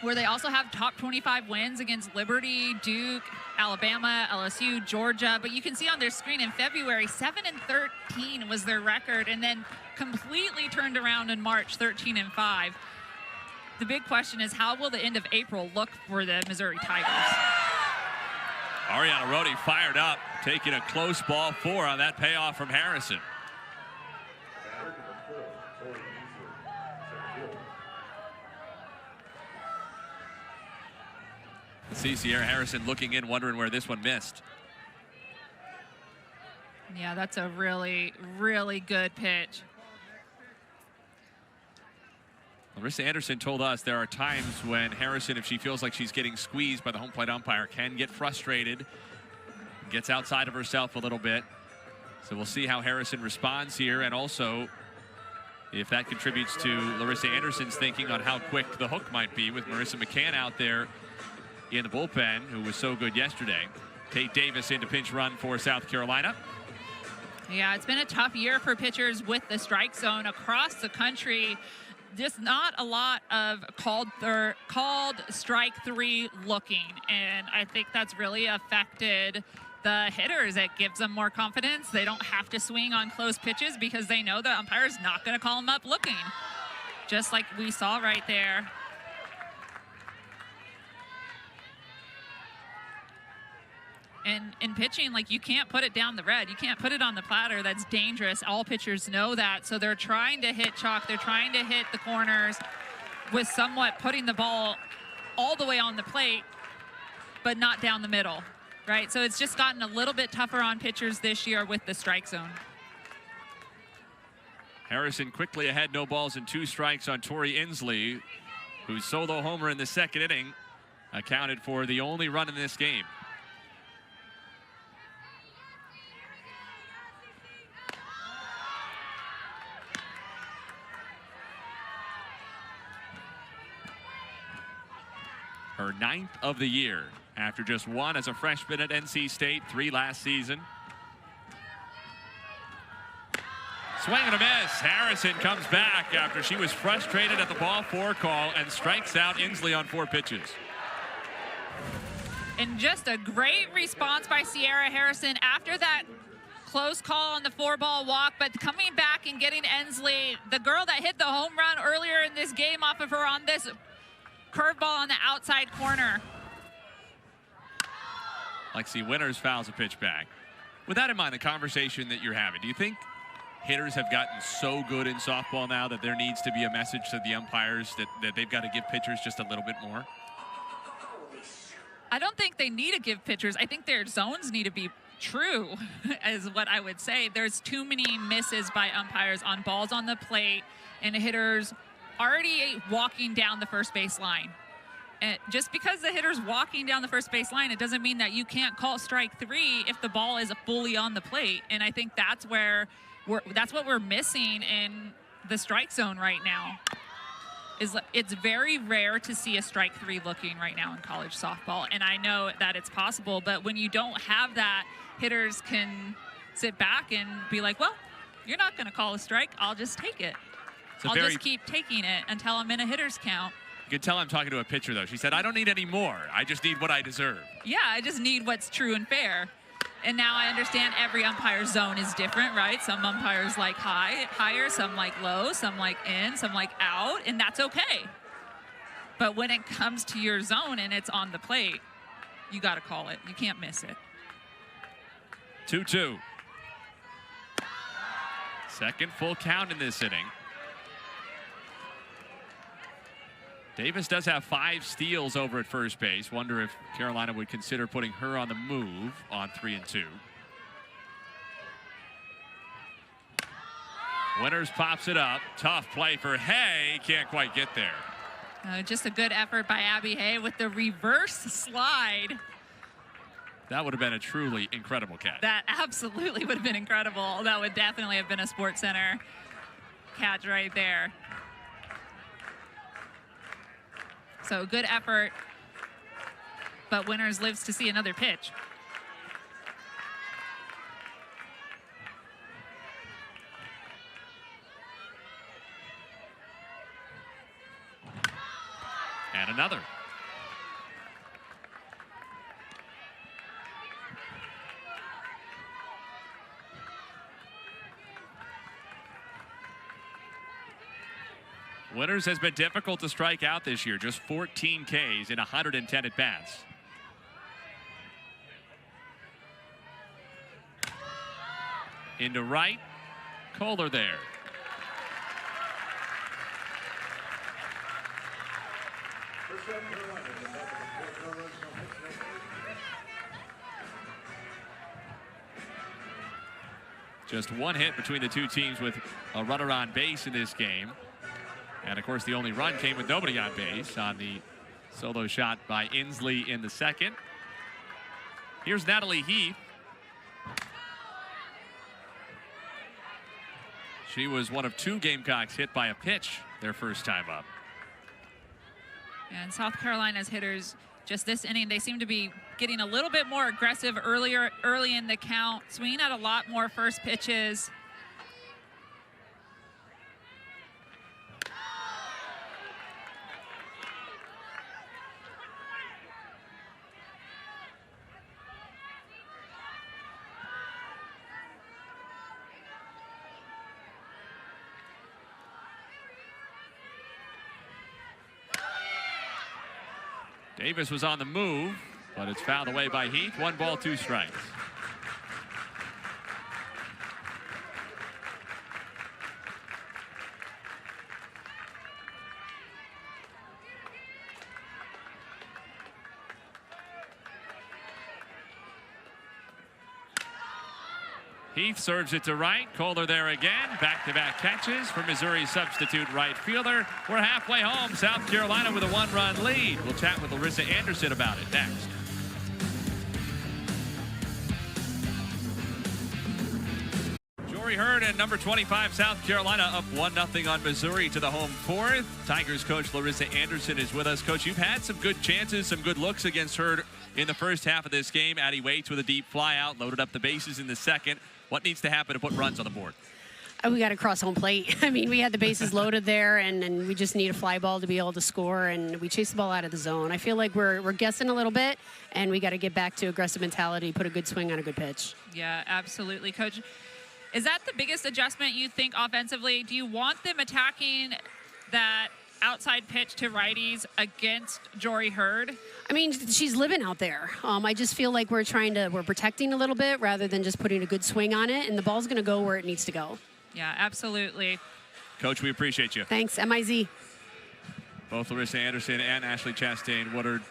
where they also have top 25 wins against Liberty, Duke, Alabama, LSU, Georgia. But you can see on their screen in February, 7-13 was their record, and then completely turned around in March, 13-5. The big question is, how will the end of April look for the Missouri Tigers? Ariana Rodi fired up, taking a close ball 4 on that payoff from Harrison. See Sierra Harrison looking in, wondering where this one missed. Yeah, that's a really, really good pitch. Larissa Anderson told us there are times when Harrison, if she feels like she's getting squeezed by the home plate umpire, can get frustrated, gets outside of herself a little bit. So we'll see how Harrison responds here, and also if that contributes to Larissa Anderson's thinking on how quick the hook might be with Marissa McCann out there in the bullpen, who was so good yesterday. Tate Davis into pinch run for South Carolina. Yeah, it's been a tough year for pitchers with the strike zone across the country. Just not a lot of called strike 3 looking, and I think that's really affected the hitters. It gives them more confidence. They don't have to swing on close pitches because they know the umpire's not going to call them up looking, just like we saw right there. And in pitching, like, you can't put it down the red. You can't put it on the platter. That's dangerous. All pitchers know that. So they're trying to hit chalk. They're trying to hit the corners with somewhat putting the ball all the way on the plate, but not down the middle, right? So it's just gotten a little bit tougher on pitchers this year with the strike zone. Harrison quickly ahead, no balls and 2 strikes on Tori Inslee, whose solo homer in the 2nd inning accounted for the only run in this game. Her 9th of the year, after just 1 as a freshman at NC State, 3 last season. Swing and a miss. Harrison comes back after she was frustrated at the ball 4 call and strikes out Inslee on 4 pitches. And just a great response by Sierra Harrison after that close call on the 4-ball walk, but coming back and getting Inslee, the girl that hit the home run earlier in this game off of her on this curveball on the outside corner. Lexi Winters fouls a pitch back. With that in mind, the conversation that you're having, do you think hitters have gotten so good in softball now that there needs to be a message to the umpires that they've got to give pitchers just a little bit more? I don't think they need to give pitchers. I think their zones need to be true, is what I would say. There's too many misses by umpires on balls on the plate and hitters already walking down the first base line. And just because the hitter's walking down the first base line, it doesn't mean that you can't call strike 3 if the ball is fully on the plate. And I think that's what we're missing in the strike zone right now. It's very rare to see a strike 3 looking right now in college softball, and I know that it's possible, but when you don't have that, hitters can sit back and be like, well, you're not going to call a strike, I'll just take it. I'll just keep taking it until I'm in a hitter's count. You can tell I'm talking to a pitcher, though. She said, I don't need any more. I just need what I deserve. Yeah, I just need what's true and fair. And now I understand every umpire's zone is different, right? Some umpires like higher, some like low, some like in, some like out, and that's okay. But when it comes to your zone and it's on the plate, you got to call it. You can't miss it. 2-2. Second full count in this inning. Davis does have 5 steals over at first base. Wonder if Carolina would consider putting her on the move on 3-2. Winters pops it up. Tough play for Hay. Can't quite get there. Just a good effort by Abby Hay with the reverse slide. That would have been a truly incredible catch. That absolutely would have been incredible. That would definitely have been a Sports Center catch right there. So good effort, but Winters lives to see another pitch. And another. Winters has been difficult to strike out this year, just 14 Ks in 110 at-bats. Into right, Kohler there. Just one hit between the two teams with a runner on base in this game. And, of course, the only run came with nobody on base on the solo shot by Inslee in the second. Here's Natalie Heath. She was one of 2 Gamecocks hit by a pitch their first time up. And South Carolina's hitters, just this inning, they seem to be getting a little bit more aggressive early in the count, swinging at a lot more first pitches. Davis was on the move, but it's fouled away by Heath. 1 ball, 2 strikes. Heath serves it to right. Kohler there again. Back-to-back catches for Missouri substitute right fielder. We're halfway home. South Carolina with a 1-run lead. We'll chat with Larissa Anderson about it next. Jory Hurd and number 25 South Carolina up 1-0 on Missouri to the home 4th. Tigers coach Larissa Anderson is with us. Coach, you've had some good chances, some good looks against Hurd in the first half of this game. Addie Waits with a deep fly out, loaded up the bases in the second. What needs to happen to put runs on the board? We got to cross home plate. I mean, we had the bases loaded there, and we just need a fly ball to be able to score, and we chased the ball out of the zone. I feel like we're guessing a little bit, and we got to get back to aggressive mentality, put a good swing on a good pitch. Yeah, absolutely, Coach. Is that the biggest adjustment you think offensively? Do you want them attacking that outside pitch to righties against Jory Hurd? I mean, she's living out there. I just feel like we're protecting a little bit rather than just putting a good swing on it, and the ball's going to go where it needs to go. Yeah, absolutely. Coach, we appreciate you. Thanks, MIZ. Both Larissa Anderson and Ashley Chastain Woodard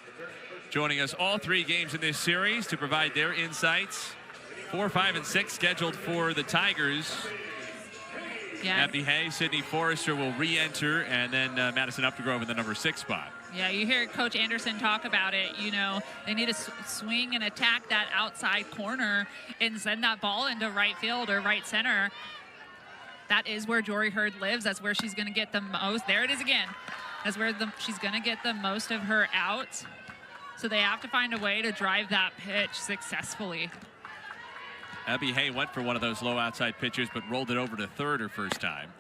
joining us all 3 games in this series to provide their insights. 4, 5, and 6 scheduled for the Tigers. Yeah. Abby Hay, Sydney Forrester will re-enter, and then Madison Updegrove in the number 6 spot. Yeah, you hear Coach Anderson talk about it. You know, they need to swing and attack that outside corner and send that ball into right field or right center. That is where Jory Hurd lives. That's where she's going to get the most. There it is again. That's where she's going to get the most of her outs. So they have to find a way to drive that pitch successfully. Abby Hay went for one of those low outside pitches, but rolled it over to third her first time.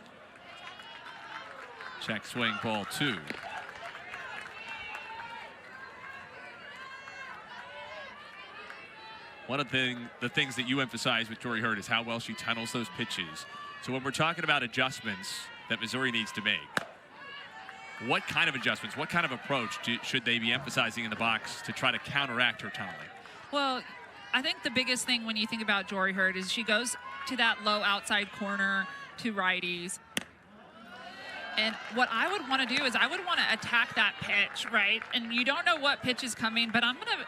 Check swing, ball 2. One of the things that you emphasize with Jory Hurd is how well she tunnels those pitches. So when we're talking about adjustments that Missouri needs to make, what kind of adjustments, what kind of approach should they be emphasizing in the box to try to counteract her tunneling? Well, I think the biggest thing when you think about Jory Hurd is she goes to that low outside corner to righties. And what I would want to do is I would want to attack that pitch, right? And you don't know what pitch is coming, but I'm gonna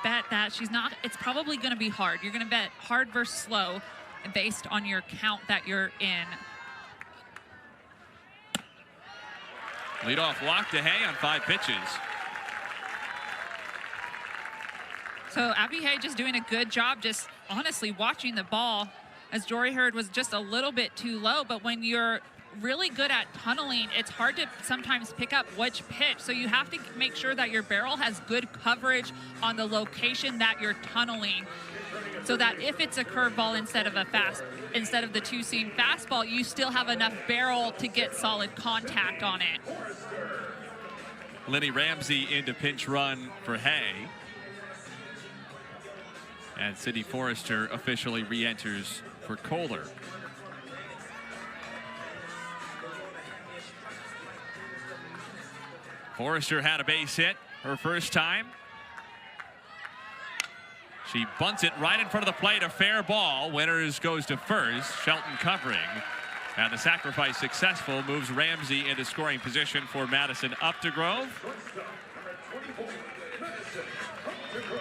bet that it's probably gonna be hard. You're gonna bet hard versus slow based on your count that you're in. Leadoff walk to Hay on 5 pitches. So Abby Hay just doing a good job just honestly watching the ball, as Jory Hurd was just a little bit too low. But when you're really good at tunneling, it's hard to sometimes pick up which pitch. So you have to make sure that your barrel has good coverage on the location that you're tunneling, so that if it's a curveball instead of the 2-seam fastball, you still have enough barrel to get solid contact on it. Lenny Ramsey into pinch run for Hay. And Sydney Forrester officially re-enters for Kohler. Forrester had a base hit her first time. She bunts it right in front of the plate, a fair ball. Winters goes to first, Shelton covering. And the sacrifice successful, moves Ramsey into scoring position for Madison Updegrove.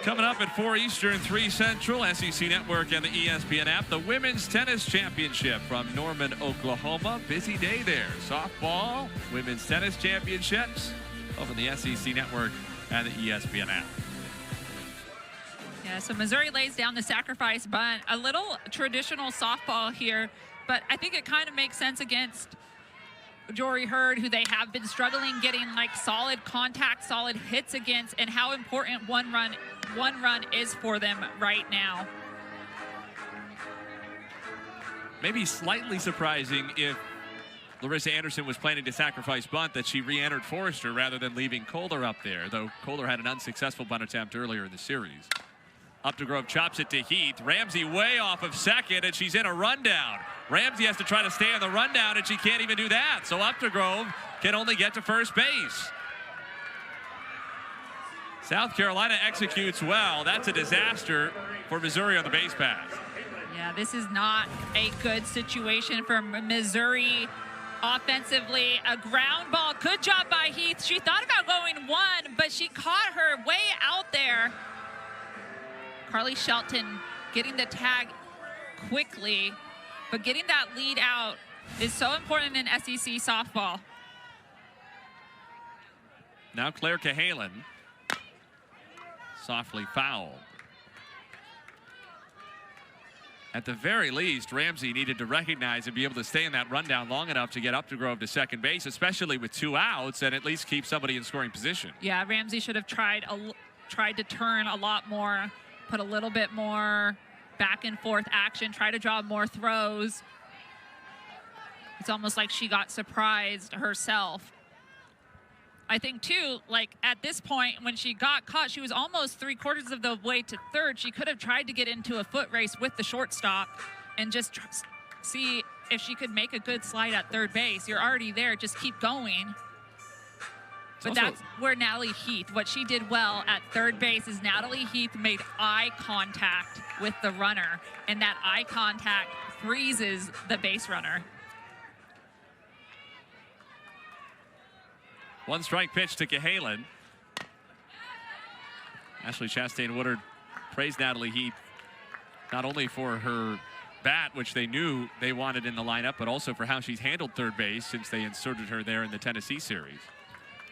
Coming up at 4 Eastern, 3 Central, SEC Network and the ESPN app, the Women's Tennis Championship from Norman, Oklahoma. Busy day there. Softball, Women's Tennis Championships over the SEC Network and the ESPN app. Yeah, so Missouri lays down the sacrifice bunt. A little traditional softball here, but I think it kind of makes sense against Jory Hurd, who they have been struggling getting like solid contact, solid hits against, and how important one run is for them right now. Maybe slightly surprising if Larissa Anderson was planning to sacrifice bunt that she re-entered Forrester rather than leaving Kohler up there, though Kohler had an unsuccessful bunt attempt earlier in the series. Updegrove chops it to Heath. Ramsey way off of second, and she's in a rundown. Ramsey has to try to stay on the rundown, and she can't even do that. So Updegrove can only get to first base. South Carolina executes well. That's a disaster for Missouri on the base pass. Yeah, this is not a good situation for Missouri offensively. A ground ball. Good job by Heath. She thought about going one, but she caught her way out there. Carly Shelton getting the tag quickly, but getting that lead out is so important in SEC softball. Now Claire Cahalan, softly fouled. At the very least, Ramsey needed to recognize and be able to stay in that rundown long enough to get Updegrove to second base, especially with 2 outs, and at least keep somebody in scoring position. Yeah, Ramsey should have tried to turn a lot more, put a little bit more back and forth action, try to draw more throws. It's almost like she got surprised herself. I think, too, like at this point, when she got caught, she was almost 3/4 of the way to third. She could have tried to get into a foot race with the shortstop and just see if she could make a good slide at third base. You're already there. Just keep going. But that's where Natalie Heath, what she did well at third base is Natalie Heath made eye contact with the runner, and that eye contact freezes the base runner. 1 strike pitch to Cahalan. Ashley Chastain-Woodard praised Natalie Heath not only for her bat, which they knew they wanted in the lineup, but also for how she's handled third base since they inserted her there in the Tennessee series.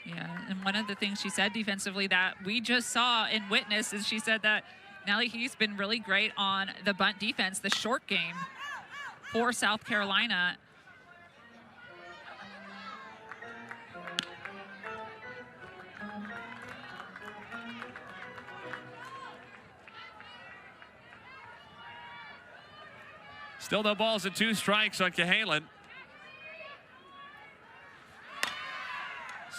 Yeah, and one of the things she said defensively that we just saw and witnessed is she said that Natalie Heath's been really great on the bunt defense, the short game for South Carolina. Still no balls and 2 strikes on Cahalan.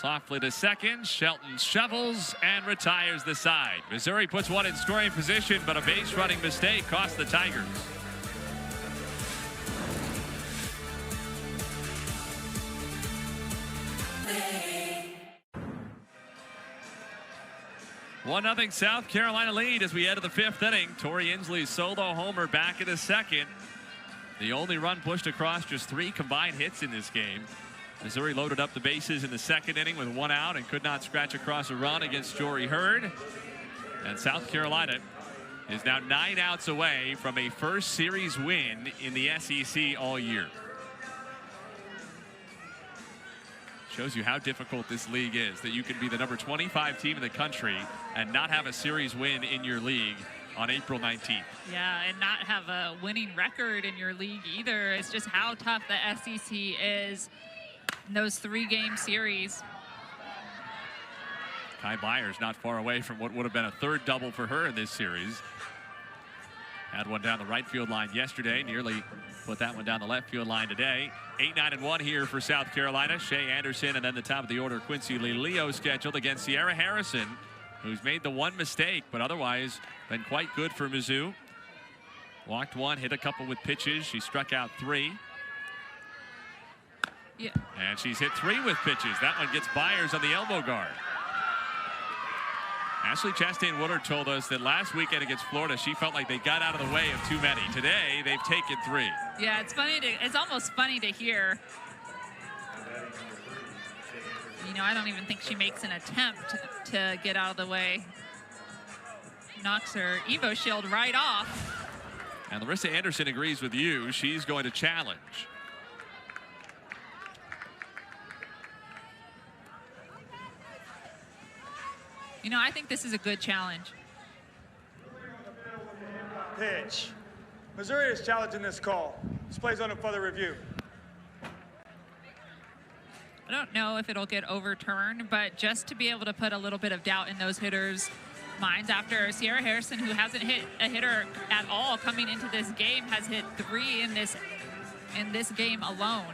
Softly to second, Shelton shovels and retires the side. Missouri puts one in scoring position, but a base running mistake cost the Tigers. One 0 South Carolina lead as we head to the 5th inning. Tori Inslee's solo homer back in the 2nd. The only run pushed across, just 3 combined hits in this game. Missouri loaded up the bases in the 2nd inning with 1 out and could not scratch across a run against Jory Hurd. And South Carolina is now 9 outs away from a first series win in the SEC all year. Shows you how difficult this league is, that you can be the number 25 team in the country and not have a series win in your league on April 19th. Yeah, and not have a winning record in your league either. It's just how tough the SEC is in those 3-game series. Kai Byers not far away from what would have been a 3rd double for her in this series. Had one down the right field line yesterday, nearly put that one down the left field line today. 8-9-1 here for South Carolina. Shea Anderson and then the top of the order, Quincy Lee-Leo scheduled against Sierra Harrison, who's made the 1 mistake, but otherwise been quite good for Mizzou. Walked 1, hit a couple with pitches. She struck out 3. Yeah. And she's hit 3 with pitches. That one gets Byers on the elbow guard. Ashley Chastain-Woodard told us that last weekend against Florida, she felt like they got out of the way of too many. Today, they've taken 3. Yeah, it's almost funny to hear. You know, I don't even think she makes an attempt to get out of the way. Knocks her Evo shield right off. And Larissa Anderson agrees with you. She's going to challenge. You know, I think this is a good challenge. Pitch. Missouri is challenging this call. This play's under further review. I don't know if it'll get overturned, but just to be able to put a little bit of doubt in those hitters' minds after Sierra Harrison, who hasn't hit a hitter at all coming into this game, has hit 3 in this game alone.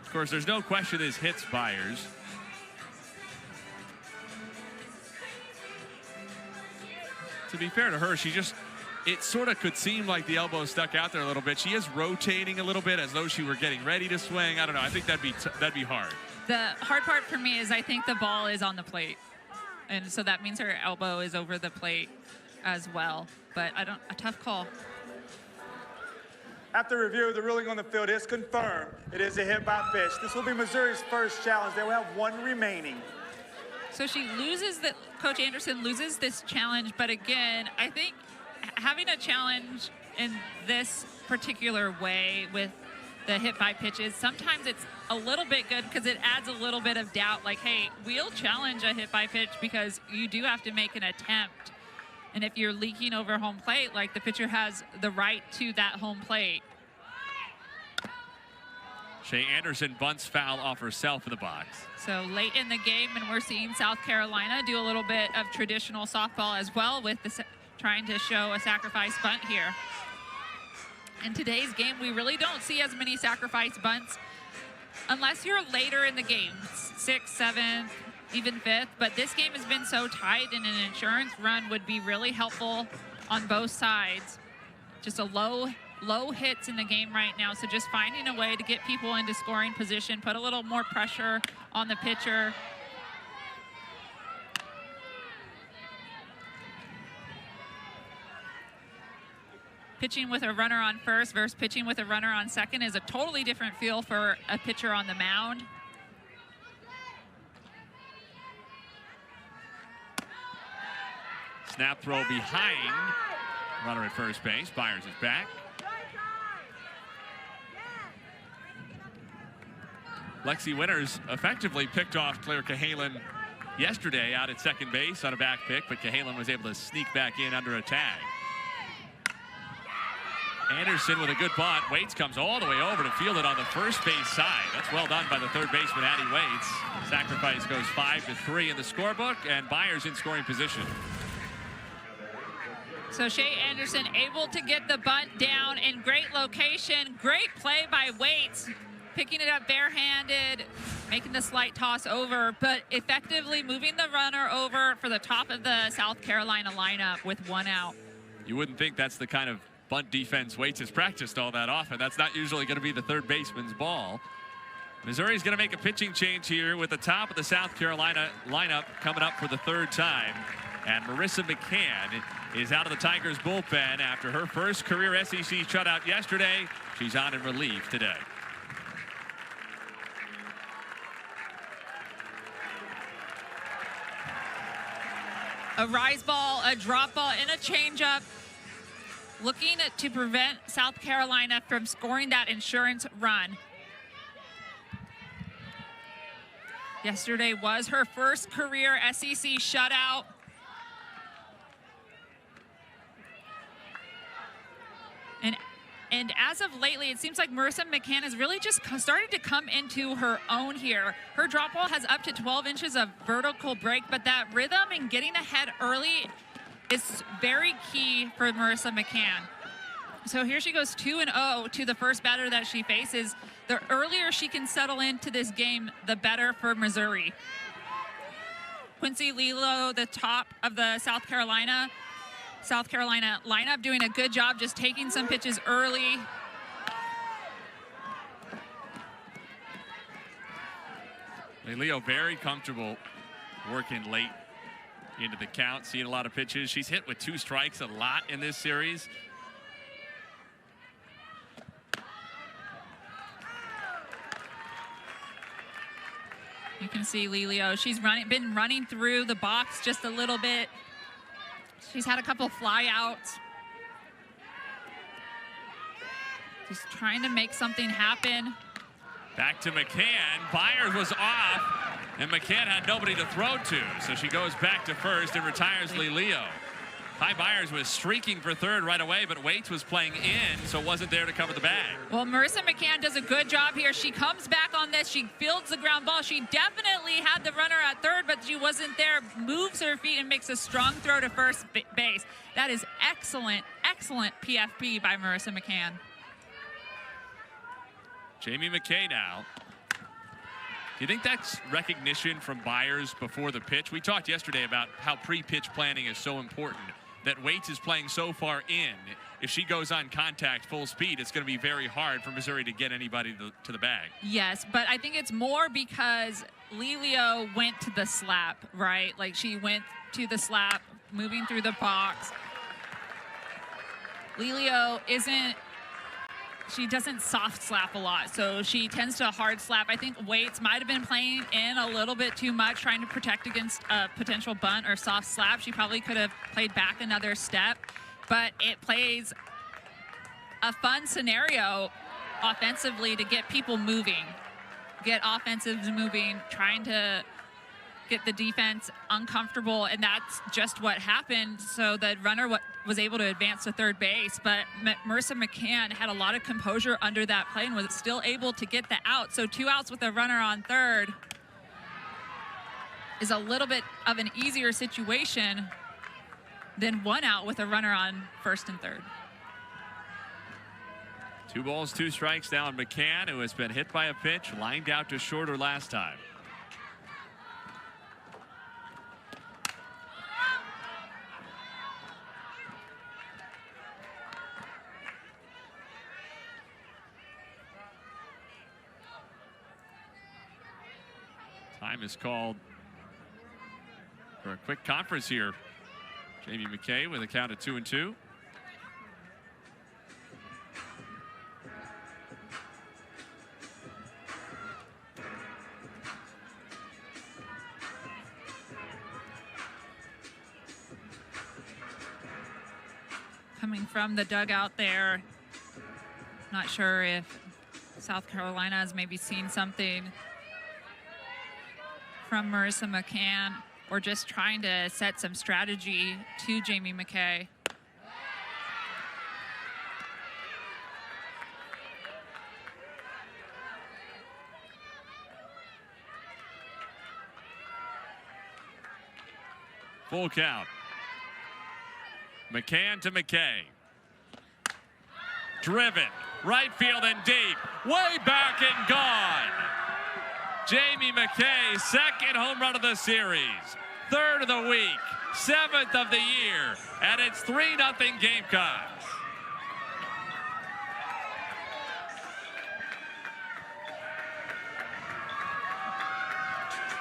Of course, there's no question this hits Byers. To be fair to her, it sort of could seem like the elbow stuck out there a little bit. She is rotating a little bit as though she were getting ready to swing. I don't know. I think that'd be hard. The hard part for me is I think the ball is on the plate. And so that means her elbow is over the plate as well. But a tough call. After review, the ruling on the field is confirmed. It is a hit by pitch. This will be Missouri's first challenge. They will have 1 remaining. So she loses Coach Anderson loses this challenge, but again, I think having a challenge in this particular way with the hit by pitches, sometimes it's a little bit good because it adds a little bit of doubt, like, hey, we'll challenge a hit by pitch because you do have to make an attempt. And if you're leaking over home plate, like, the pitcher has the right to that home plate. Shea Anderson bunts foul off herself in the box. So late in the game, and we're seeing South Carolina do a little bit of traditional softball as well with trying to show a sacrifice bunt here. In today's game, we really don't see as many sacrifice bunts unless you're later in the game, 6th, 7th, even 5th. But this game has been so tight, and an insurance run would be really helpful on both sides. Just a low hits in the game right now, so just finding a way to get people into scoring position, put a little more pressure on the pitcher. Pitching with a runner on first versus pitching with a runner on second is a totally different feel for a pitcher on the mound. Snap throw behind. Runner at first base. Byers is back. Lexi Winters effectively picked off Claire Cahalan yesterday out at second base on a back pick, but Cahalan was able to sneak back in under a tag. Anderson with a good bunt. Waits comes all the way over to field it on the first base side. That's well done by the third baseman, Addie Waits. Sacrifice goes 5-3 in the scorebook, and Byers in scoring position. So Shea Anderson able to get the bunt down in great location. Great play by Waits, picking it up barehanded, making the slight toss over, but effectively moving the runner over for the top of the South Carolina lineup with 1 out. You wouldn't think that's the kind of bunt defense Waits has practiced all that often. That's not usually going to be the third baseman's ball. Missouri's going to make a pitching change here with the top of the South Carolina lineup coming up for the third time. And Marissa McCann is out of the Tigers bullpen after her first career SEC shutout yesterday. She's on in relief today. A rise ball, a drop ball, and a changeup. Looking to prevent South Carolina from scoring that insurance run. Yesterday was her first career SEC shutout. And as of lately, it seems like Marissa McCann has really just started to come into her own here. Her drop ball has up to 12 inches of vertical break, but that rhythm and getting ahead early is very key for Marissa McCann. So here she goes 2-0 to the first batter that she faces. The earlier she can settle into this game, the better for Missouri. Quincy Lilo, the top of the South Carolina lineup, doing a good job just taking some pitches early. Leo very comfortable working late into the count, seeing a lot of pitches. She's hit with 2 strikes a lot in this series. You can see Lelio, she's been running through the box just a little bit. She's had a couple fly outs. Just trying to make something happen. Back to McCann. Byers was off, and McCann had nobody to throw to, so she goes back to first and retires Leo. Ty Byers was streaking for third right away, but Waits was playing in, so wasn't there to cover the bag. Well, Marissa McCann does a good job here. She comes back on this. She fields the ground ball. She definitely had the runner at third, but she wasn't there. Moves her feet and makes a strong throw to first base. That is excellent, excellent PFP by Marissa McCann. Jamie McKay now. Do you think that's recognition from Byers before the pitch? We talked yesterday about how pre-pitch planning is so important, that Waits is playing so far in. If she goes on contact full speed, it's going to be very hard for Missouri to get anybody to the bag. Yes, but I think it's more because Lelio went to the slap, right? Like she went to the slap, moving through the box. Lelio she doesn't soft slap a lot, so she tends to hard slap. I think Waits might have been playing in a little bit too much, trying to protect against a potential bunt or soft slap. She probably could have played back another step, but it plays a fun scenario offensively to get people moving, get offensives moving, trying to get the defense uncomfortable, and that's just what happened. So the runner was able to advance to third base, but Marissa McCann had a lot of composure under that play and was still able to get the out. So 2 outs with a runner on third is a little bit of an easier situation than 1 out with a runner on first and third. 2 balls, 2 strikes now on McCann, who has been hit by a pitch, lined out to shorter last time. Time is called for a quick conference here. Jamie McKay with a count of 2-2. Coming from the dugout there, not sure if South Carolina has maybe seen something from Marissa McCann or just trying to set some strategy to Jamie McKay. Full count. McCann to McKay. Driven, right field and deep, way back and gone. Jamie McKay, second home run of the series, 3rd of the week, 7th of the year, and it's 3-0 Gamecocks.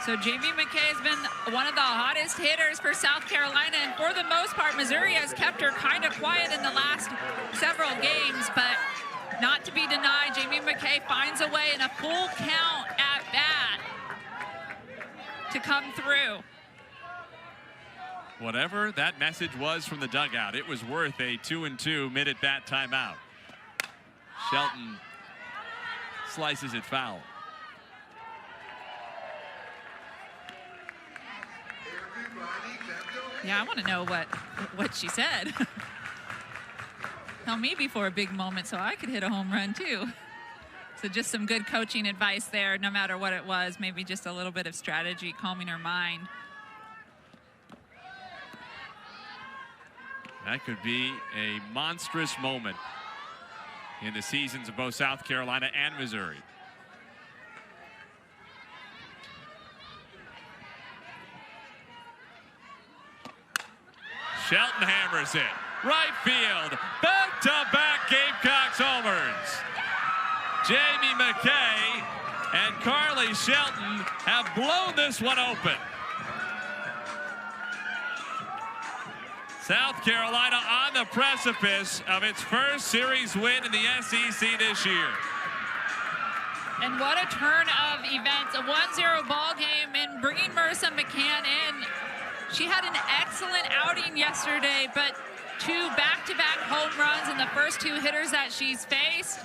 So Jamie McKay has been one of the hottest hitters for South Carolina, and for the most part, Missouri has kept her kind of quiet in the last several games, but not to be denied, Jamie McKay finds a way in a full count at bat to come through. Whatever that message was from the dugout, it was worth a 2-2 mid-at-bat timeout. Shelton slices it foul. Yeah, I want to know what she said. Tell me before a big moment so I could hit a home run too. So just some good coaching advice there, no matter what it was. Maybe just a little bit of strategy, calming her mind. That could be a monstrous moment in the seasons of both South Carolina and Missouri. Shelton hammers it. Right field. Back-to-back Gamecocks homers. Jamie McKay and Carly Shelton have blown this one open. South Carolina on the precipice of its first series win in the SEC this year. And what a turn of events. A 1-0 ball game, and bringing Marissa McCann in. She had an excellent outing yesterday, but 2 back-to-back home runs in the first 2 hitters that she's faced.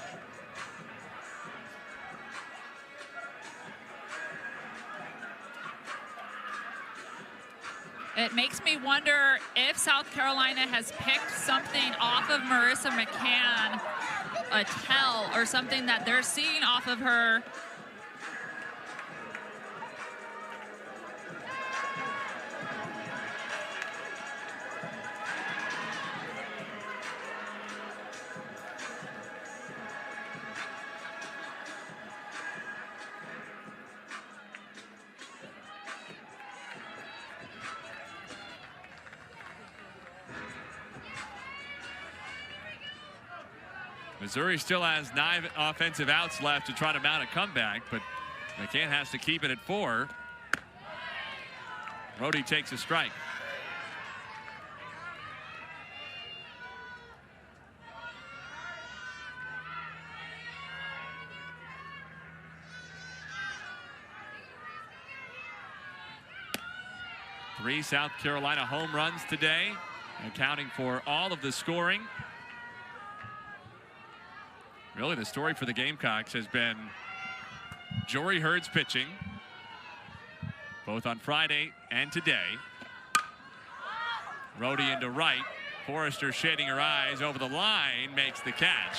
It makes me wonder if South Carolina has picked something off of Marissa McCann, a tell or something that they're seeing off of her. Missouri still has 9 offensive outs left to try to mount a comeback, but McCann has to keep it at 4. Brody takes a strike. Three South Carolina home runs today, accounting for all of the scoring. Really, the story for the Gamecocks has been Jory Hurd's pitching, both on Friday and today. Rhodey into right. Forrester shading her eyes over the line, makes the catch.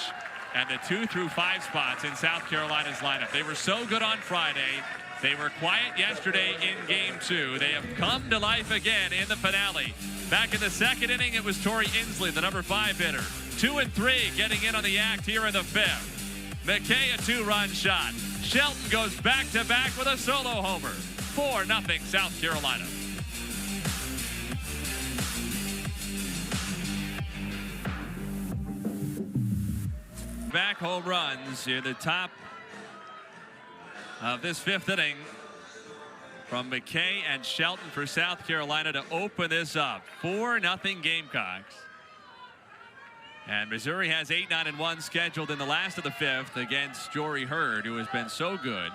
And the 2 through 5 spots in South Carolina's lineup. They were so good on Friday. They were quiet yesterday in Game 2. They have come to life again in the finale. Back in the second inning, it was Tori Inslee, the number 5 hitter. 2 and 3 getting in on the act here in the 5th. McKay a 2-run shot. Shelton goes back-to-back with a solo homer. 4-0 South Carolina. Back home runs in the top of this 5th inning from McKay and Shelton for South Carolina to open this up. 4-0 Gamecocks. And Missouri has 8, 9, and 1 scheduled in the last of the 5th against Jory Hurd, who has been so good.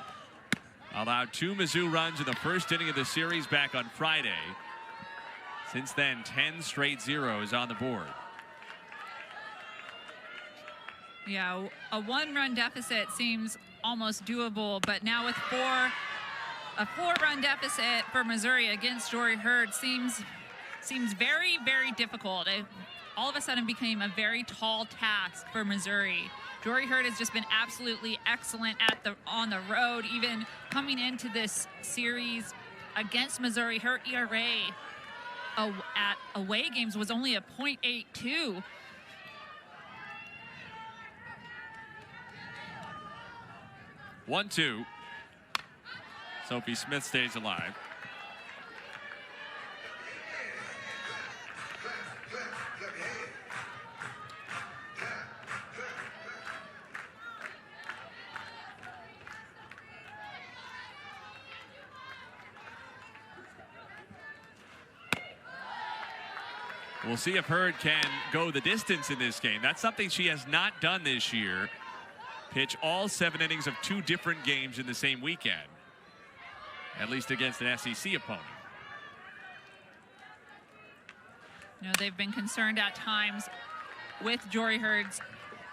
Allowed 2 Mizzou runs in the first inning of the series back on Friday. Since then, 10 straight zeros on the board. Yeah, a 1-run deficit seems almost doable, but now with a 4-run deficit for Missouri against Jory Hurd seems very, very difficult. It all of a sudden became a very tall task for Missouri. Jory Hurd has just been absolutely excellent on the road, even coming into this series against Missouri. Her ERA at away games was only a .82. One, 2. Sophie Smith stays alive. We'll see if Hurd can go the distance in this game. That's something she has not done this year. Pitch all 7 innings of 2 different games in the same weekend, at least against an SEC opponent. You know, they've been concerned at times with Jory Hurd's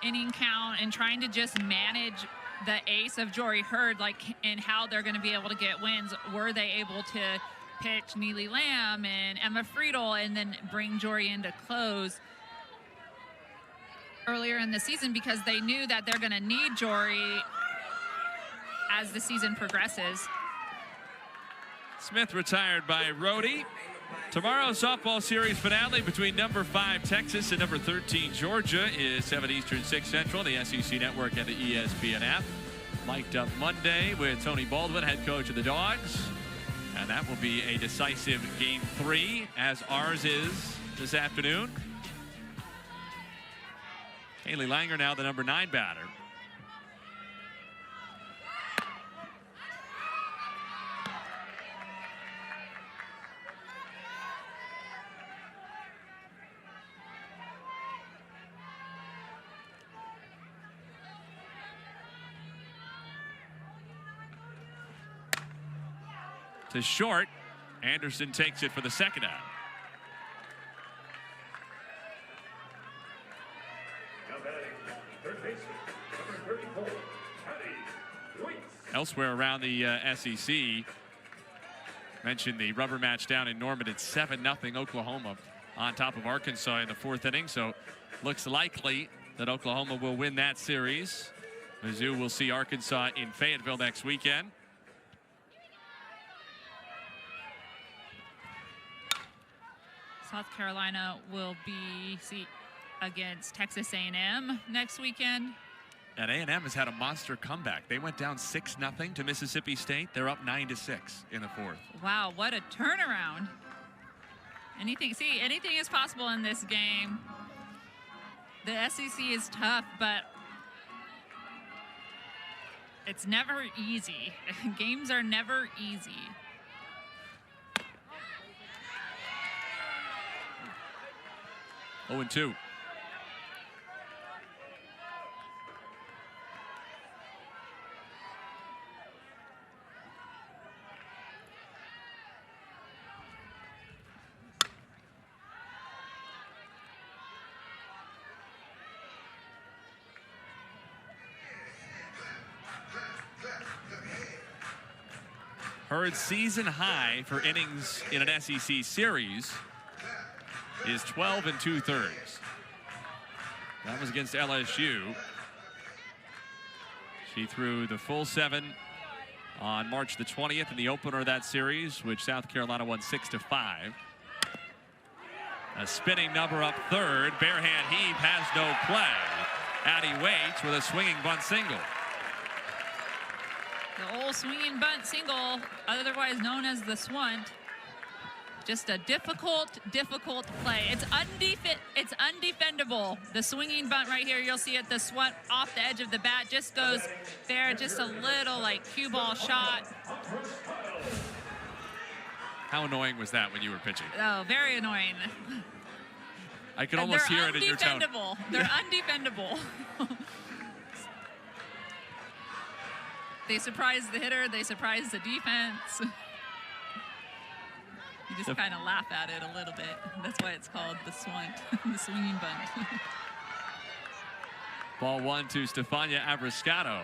inning count and trying to just manage the ace of Jory Hurd, like, and how they're going to be able to get wins. Were they able to pitch Neely Lamb and Emma Friedel and then bring Jory in to close earlier in the season, because they knew that they're going to need Jory as the season progresses. Smith retired by Rhodey. Tomorrow's softball series finale between number 5 Texas and number 13 Georgia is 7 Eastern, 6 Central, the SEC Network and the ESPN app. Mic'd up Monday with Tony Baldwin, head coach of the Dogs. And that will be a decisive game 3, as ours is this afternoon. Haley Langer now the number 9 batter. To short. Anderson takes it for the second out. Elsewhere around the SEC, mentioned the rubber match down in Norman. It's 7-0 Oklahoma on top of Arkansas in the 4th inning. So looks likely that Oklahoma will win that series. Mizzou will see Arkansas in Fayetteville next weekend. South Carolina will be against Texas A&M next weekend. And A&M has had a monster comeback. They went down 6-0 to Mississippi State. They're up 9-6 in the 4th. Wow, what a turnaround. Anything is possible in this game. The SEC is tough, but it's never easy. Games are never easy. Oh, and 2. Hurd's season high for innings in an SEC series is 12 2/3. That was against LSU. She threw the full 7 on March the 20th in the opener of that series, which South Carolina won 6-5. A spinning number up third. Barehand heave has no play. Addie waits with a swinging bunt single. The old swinging bunt single, otherwise known as the swunt. Just a difficult play. It's undefendable. The swinging bunt right here, you'll see it, the swunt off the edge of the bat just goes there, just a little like cue ball shot. How annoying was that when you were pitching? Oh, very annoying. I could almost hear it in your tone. They're undefendable. They surprise the hitter, they surprise the defense. You just kind of laugh at it a little bit. That's why it's called the swunt, the swinging bunt. Ball 1 to Stefania Abriscato.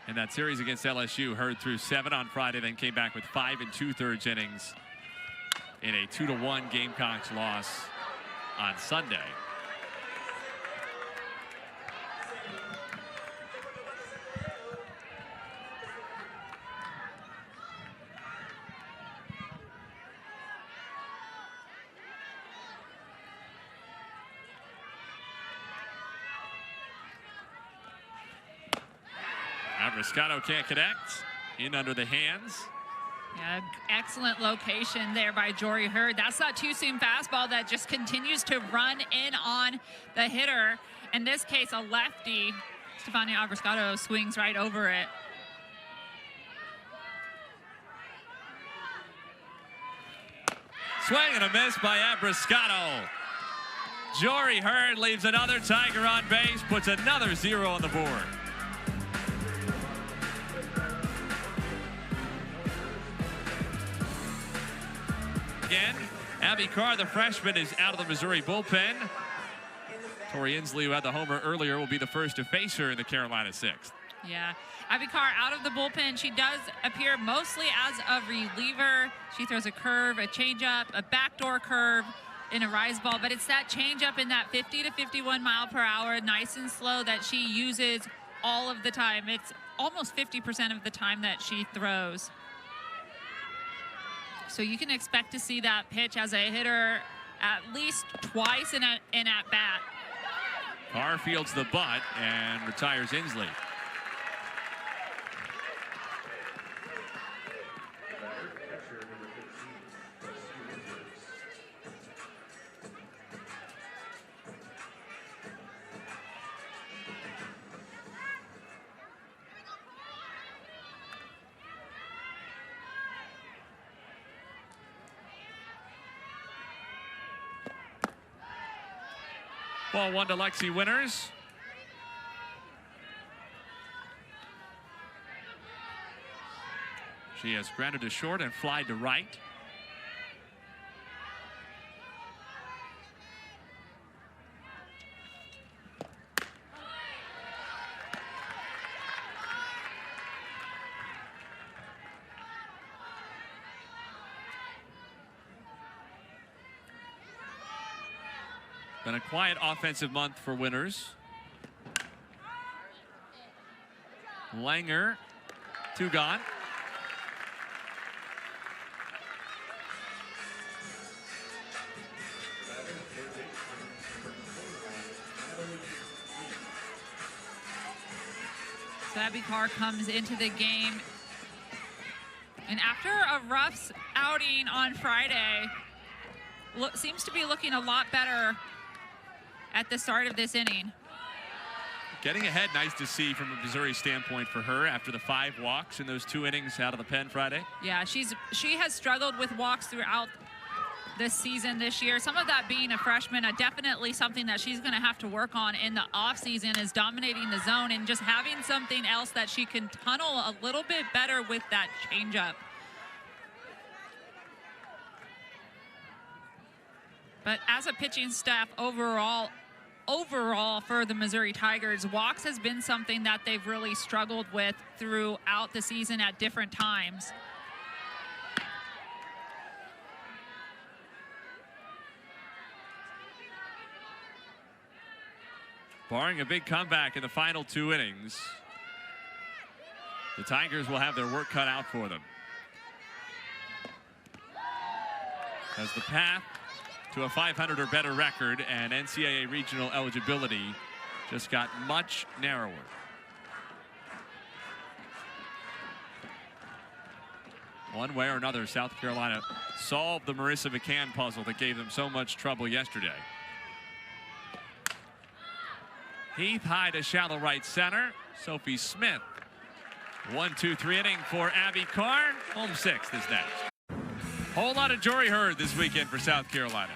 And that series against LSU heard through 7 on Friday, then came back with 5 2/3 innings in a 2-1 Gamecocks loss on Sunday. Abriscato can't connect. In under the hands. Yeah, excellent location there by Jory Hurd. That's that too-soon fastball that just continues to run in on the hitter. In this case, a lefty. Stefania Abriscato swings right over it. Swing and a miss by Abriscato. Jory Hurd leaves another Tiger on base, puts another 0 on the board. Again, Abby Carr, the freshman, is out of the Missouri bullpen. Tori Inslee, who had the homer earlier, will be the first to face her in the Carolina 6th. Yeah, Abby Carr out of the bullpen. She does appear mostly as a reliever. She throws a curve, a changeup, a backdoor curve in a rise ball, but it's that changeup in that 50 to 51 mile per hour, nice and slow, that she uses all of the time. It's almost 50% of the time that she throws. So you can expect to see that pitch as a hitter at least twice in at bat. Carr fields the bunt and retires Inslee. Ball 1 to Lexi Winters. She has grounded to short and flied to right. Been a quiet offensive month for Winters. Langer, 2 gone. So Abby Carr comes into the game, and after a rough outing on Friday, seems to be looking a lot better at the start of this inning. Getting ahead, nice to see from a Missouri standpoint for her after the 5 walks in those 2 innings out of the pen Friday. Yeah, she has struggled with walks throughout this season this year. Some of that being a freshman, definitely something that she's going to have to work on in the offseason is dominating the zone and just having something else that she can tunnel a little bit better with that changeup. But as a pitching staff overall for the Missouri Tigers, walks has been something that they've really struggled with throughout the season at different times. Barring a big comeback in the final 2 innings, the Tigers will have their work cut out for them. As the path to a 500 or better record and NCAA regional eligibility just got much narrower. One way or another, South Carolina solved the Marissa McCann puzzle that gave them so much trouble yesterday. Heath high to shallow right center. Sophie Smith. 1-2-3 inning for Abby Carr. Home sixth is next. Whole lot of Jory Hurd this weekend for South Carolina.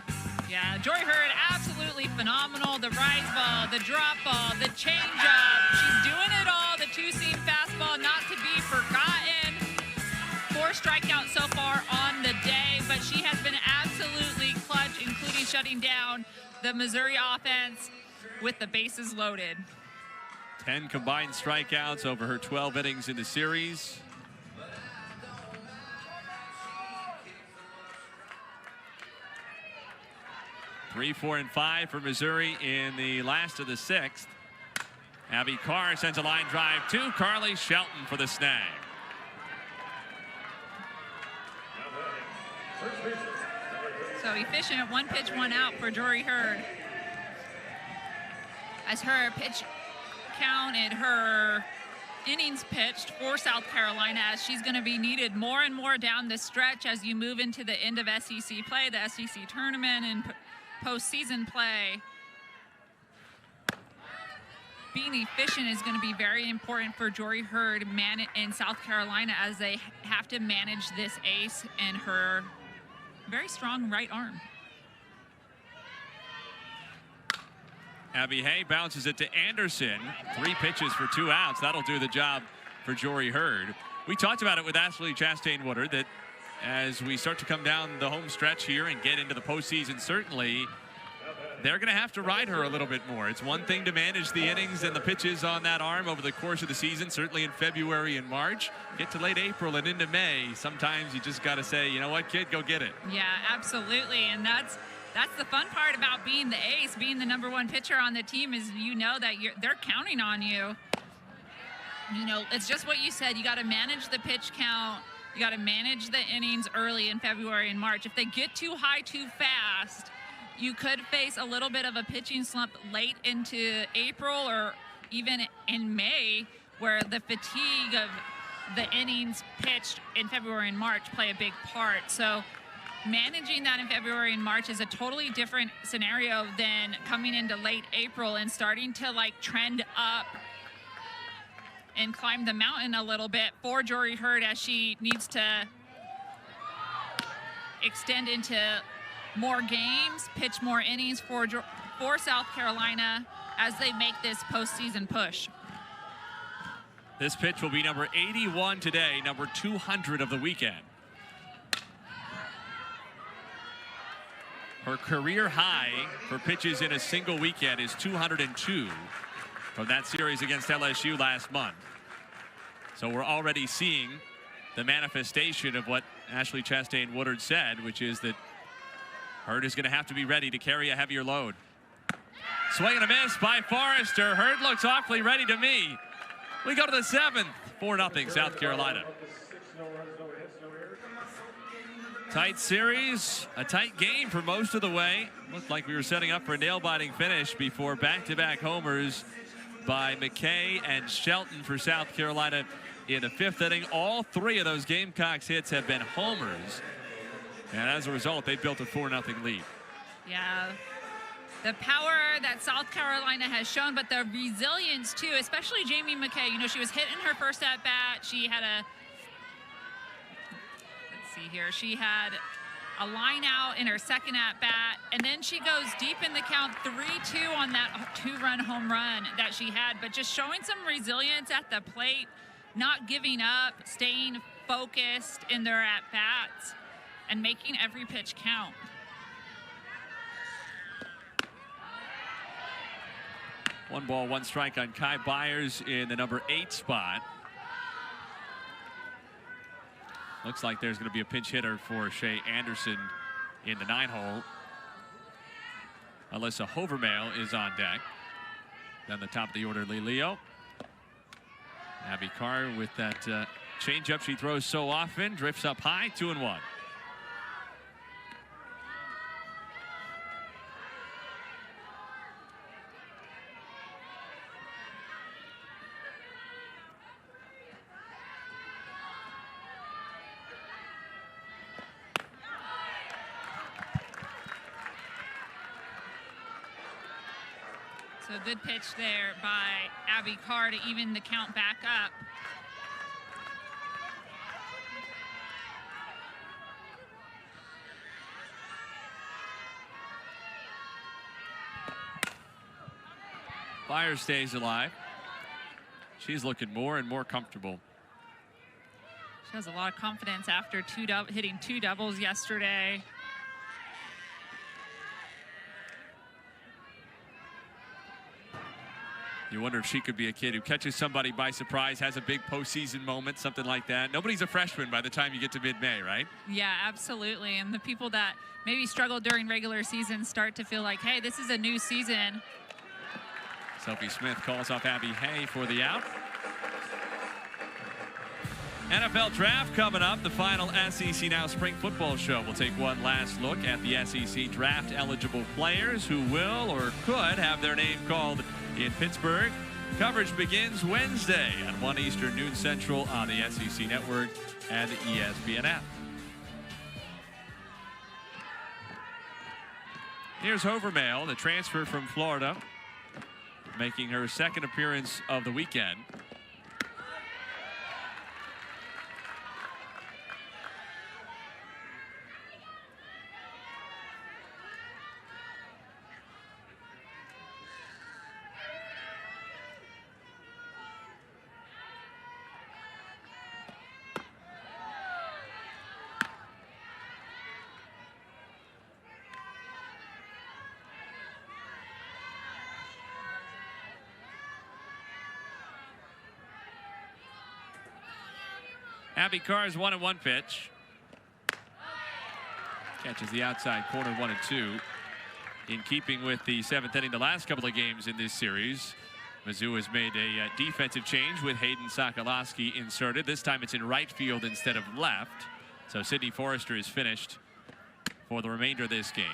Yeah, Jory Hurd, absolutely phenomenal. The rise ball, the drop ball, the changeup. She's doing it all. The two-seam fastball, not to be forgotten. 4 strikeouts so far on the day, but she has been absolutely clutch, including shutting down the Missouri offense with the bases loaded. 10 combined strikeouts over her 12 innings in the series. Three, 4, and 5 for Missouri in the last of the 6th. Abby Carr sends a line drive to Carly Shelton for the snag. So efficient, 1 pitch, 1 out for Jory Hurd. As her pitch count and her innings pitched for South Carolina, as she's going to be needed more and more down the stretch as you move into the end of SEC play, the SEC tournament, and postseason play. Being efficient is going to be very important for Jory Hurd in South Carolina as they have to manage this ace and her very strong right arm. Abby Hay bounces it to Anderson. 3 pitches for 2 outs. That'll do the job for Jory Hurd. We talked about it with Ashley Chastain-Woodard that as we start to come down the home stretch here and get into the postseason, certainly they're going to have to ride her a little bit more. It's one thing to manage the innings and the pitches on that arm over the course of the season, certainly in February and March. Get to late April and into May, sometimes you just got to say, you know what, kid, go get it. Yeah, absolutely. And that's the fun part about being the ace, being the #1 pitcher on the team, is you know that they're counting on you. You know, it's just what you said. You got to manage the pitch count. You got to manage the innings early in February and March. If they get too high too fast, you could face a little bit of a pitching slump late into April or even in May, where the fatigue of the innings pitched in February and March play a big part. So managing that in February and March is a totally different scenario than coming into late April and starting to like trend up and climb the mountain a little bit for Jory Hurd as she needs to extend into more games, pitch more innings for South Carolina as they make this postseason push. This pitch will be number 81 today, number 200 of the weekend. Her career high for pitches in a single weekend is 202 from that series against LSU last month. So we're already seeing the manifestation of what Ashley Chastain-Woodard said, which is that Hurd is going to have to be ready to carry a heavier load. Swing and a miss by Forrester. Hurd looks awfully ready to me. We go to the 7th, 4-0 South Carolina. Tight series, a tight game for most of the way. Looked like we were setting up for a nail-biting finish before back-to-back homers by McKay and Shelton for South Carolina in the 5th inning. All 3 of those Gamecocks hits have been homers. And as a result, they built a 4-0 lead. Yeah, the power that South Carolina has shown, but the resilience too, especially Jamie McKay. You know, she was hit in her first at-bat. She had she had a line out in her second at-bat, and then she goes deep in the count 3-2 on that 2-run home run that she had, but just showing some resilience at the plate, not giving up, staying focused in their at-bats, and making every pitch count. One ball, one strike on Kai Byers in the number 8 spot. Looks like there's going to be a pinch hitter for Shea Anderson in the 9-hole. Alyssa Hovermail is on deck. Then the top of the order, Lee Leo. Abby Carr with that changeup she throws so often, drifts up high, 2-1. So a good pitch there by Abby Carr to even the count back up. Fire stays alive. She's looking more and more comfortable. She has a lot of confidence after hitting 2 doubles yesterday. You wonder if she could be a kid who catches somebody by surprise, has a big postseason moment, something like that. Nobody's a freshman by the time you get to mid-May, right? Yeah, absolutely. And the people that maybe struggle during regular season start to feel like, hey, this is a new season. Sophie Smith calls off Abby Hay for the out. NFL draft coming up, the final SEC Now Spring Football Show. We'll take one last look at the SEC draft eligible players who will or could have their name called in Pittsburgh. Coverage begins Wednesday at 1 Eastern, noon Central on the SEC Network and the ESPN app. Here's Hovermail, the transfer from Florida, making her second appearance of the weekend. Abby Carr's 1-1 pitch. Catches the outside corner 1-2. In keeping with the 7th inning, the last couple of games in this series, Mizzou has made a defensive change with Hayden Sokolowski inserted. This time it's in right field instead of left. So Sydney Forrester is finished for the remainder of this game.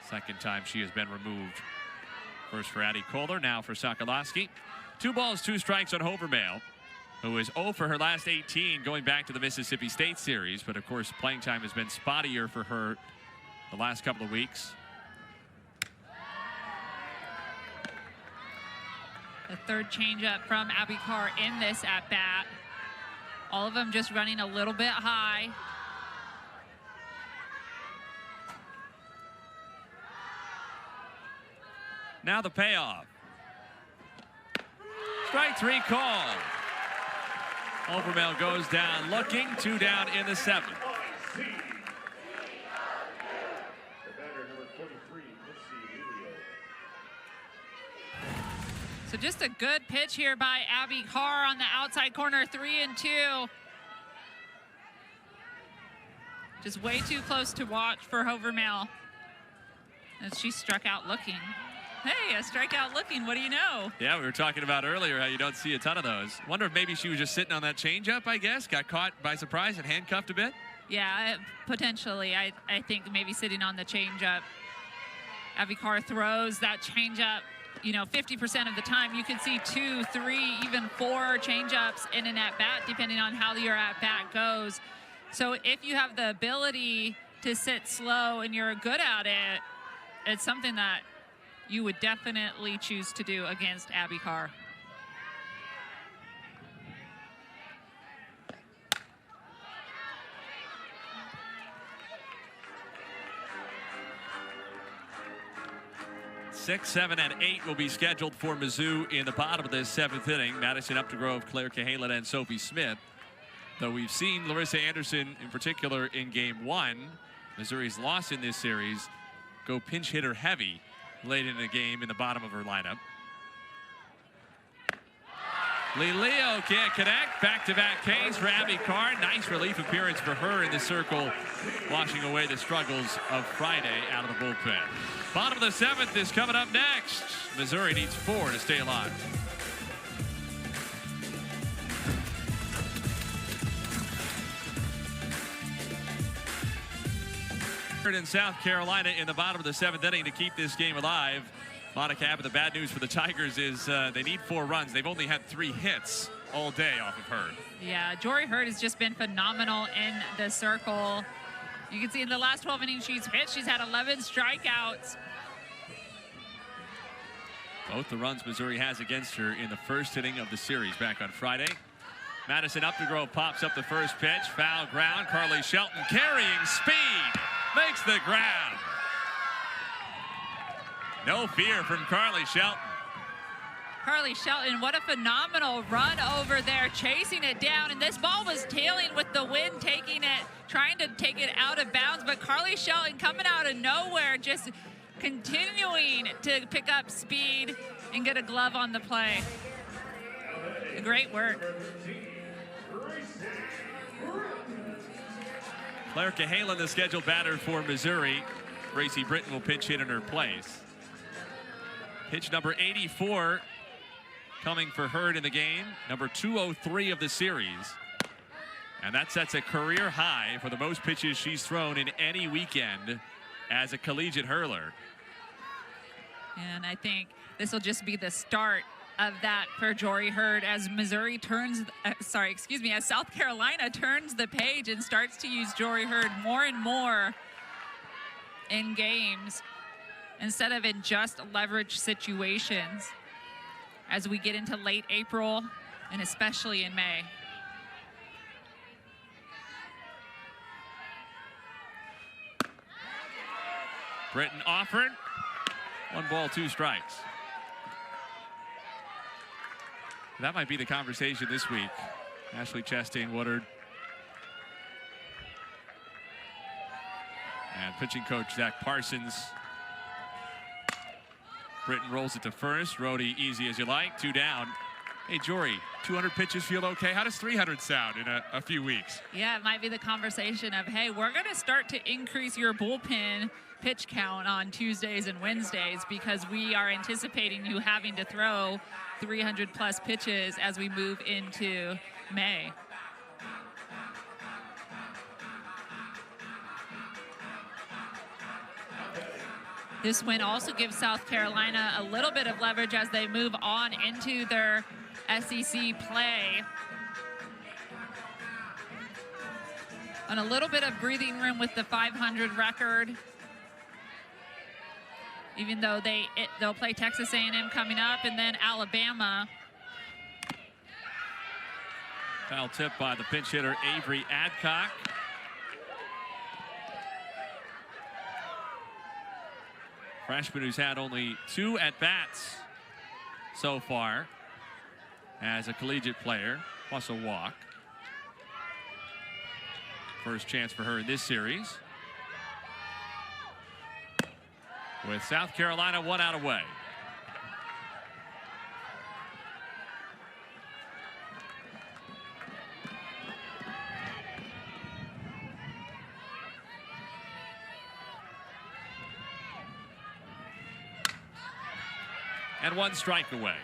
Second time she has been removed. First for Addie Kohler, now for Sokolowski. 2 balls, 2 strikes on Hovermail, who is 0 for her last 18 going back to the Mississippi State series. But of course, playing time has been spottier for her the last couple of weeks. The third changeup from Abby Carr in this at-bat. All of them just running a little bit high. Now the payoff. Strike 3 called. Overmell goes down looking, 2 down in the 7th. So just a good pitch here by Abby Carr on the outside corner, 3-2. Just way too close to watch for Hovermail. And she struck out looking. Hey, a strikeout looking, what do you know? Yeah, we were talking about earlier how you don't see a ton of those. Wonder if maybe she was just sitting on that changeup, I guess. Got caught by surprise and handcuffed a bit. Yeah, potentially. I think maybe sitting on the changeup. Abby Carr throws that changeup, 50% of the time. You can see 2, 3, even 4 changeups in an at-bat, depending on how your at-bat goes. So if you have the ability to sit slow and you're good at it, it's something that you would definitely choose to do against Abby Carr. Six, 7, and 8 will be scheduled for Mizzou in the bottom of this 7th inning. Madison Updegrove, Claire Cahalan, and Sophie Smith. Though we've seen Larissa Anderson, in particular in Game 1, Missouri's loss in this series, go pinch hitter heavy late in the game in the bottom of her lineup. Leo can't connect. Back-to-back Ks for Abby Carr. Nice relief appearance for her in the circle, washing away the struggles of Friday out of the bullpen. Bottom of the 7th is coming up next. Missouri needs 4 to stay alive. In South Carolina in the bottom of the 7th inning to keep this game alive. Monica Abbott, the bad news for the Tigers is they need 4 runs. They've only had 3 hits all day off of Hurd. Yeah, Jory Hurd has just been phenomenal in the circle. You can see in the last 12 innings she's pitched, she's had 11 strikeouts. Both the runs Missouri has against her in the first inning of the series back on Friday. Madison Updegrove pops up the first pitch. Foul ground. Carly Shelton carrying speed. Makes the grab. No fear from Carly Shelton. Carly Shelton, what a phenomenal run over there, chasing it down. And this ball was tailing with the wind taking it, trying to take it out of bounds. But Carly Shelton coming out of nowhere, just continuing to pick up speed and get a glove on the play. Great work. Claire Cahalan, the scheduled batter for Missouri. Gracie Britton will pitch hit in her place. Pitch number 84 coming for Hurd in the game. Number 203 of the series. And that sets a career high for the most pitches she's thrown in any weekend as a collegiate hurler. And I think this will just be the start of that for Jory Hurd as Missouri turns, as South Carolina turns the page and starts to use Jory Hurd more and more in games instead of in just leverage situations as we get into late April and especially in May. Britton offered. 1 ball, 2 strikes. That might be the conversation this week. Ashley Chastain Woodard and pitching coach Zach Parsons. Britton rolls it to first. Rhodey, easy as you like. 2 down. Hey, Jory, 200 pitches feel okay? How does 300 sound in a few weeks? Yeah, it might be the conversation of, hey, we're going to start to increase your bullpen pitch count on Tuesdays and Wednesdays because we are anticipating you having to throw 300 plus pitches as we move into May. This win also gives South Carolina a little bit of leverage as they move on into their SEC play. And a little bit of breathing room with the 500 record. Even though they'll play Texas A&M coming up and then Alabama. Foul tip by the pinch hitter Avery Adcock. Freshman who's had only 2 at-bats so far as a collegiate player, plus a walk. First chance for her in this series. With South Carolina 1 out away. And 1 strike away.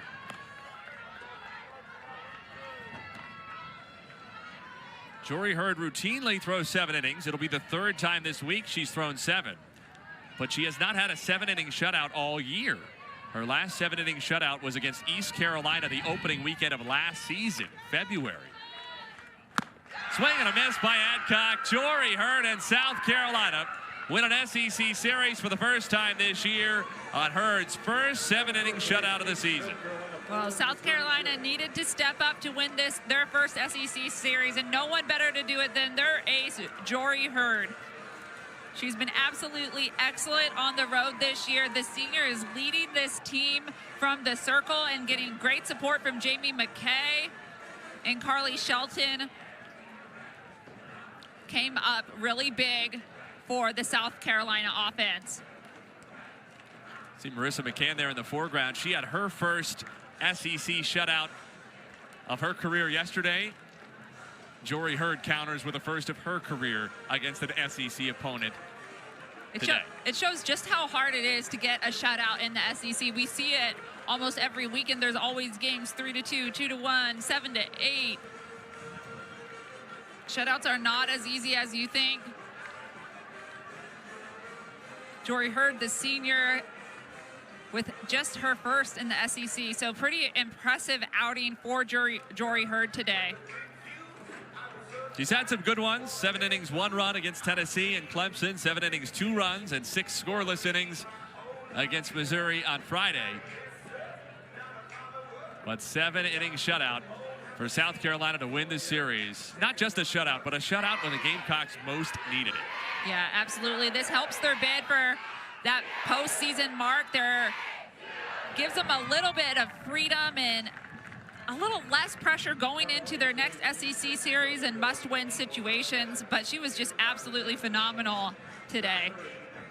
Jory Hurd routinely throws 7 innings. It'll be the 3rd time this week she's thrown 7. But she has not had a 7-inning shutout all year. Her last 7-inning shutout was against East Carolina the opening weekend of last season, February. Swing and a miss by Adcock. Jory Hurd and South Carolina win an SEC series for the first time this year on Hurd's first 7-inning shutout of the season. Well, South Carolina needed to step up to win their first SEC series, and no one better to do it than their ace, Jory Hurd. She's been absolutely excellent on the road this year. The senior is leading this team from the circle and getting great support from Jamie McKay. And Carly Shelton came up really big for the South Carolina offense. See Marissa McCann there in the foreground. She had her first SEC shutout of her career yesterday. Jory Hurd counters with the first of her career against an SEC opponent today. It shows just how hard it is to get a shutout in the SEC. We see it almost every weekend. There's always games 3-2, 2-1, 7-8. Shutouts are not as easy as you think. Jory Hurd, the senior, with just her first in the SEC. So pretty impressive outing for Jory Hurd today. She's had some good ones. 7 innings, 1 run against Tennessee and Clemson. 7 innings, 2 runs, and 6 scoreless innings against Missouri on Friday. But 7-inning shutout for South Carolina to win the series. Not just a shutout, but a shutout when the Gamecocks most needed it. Yeah, absolutely. This helps their bid for that postseason mark. Gives them a little bit of freedom and a little less pressure going into their next SEC series and must-win situations. But she was just absolutely phenomenal today.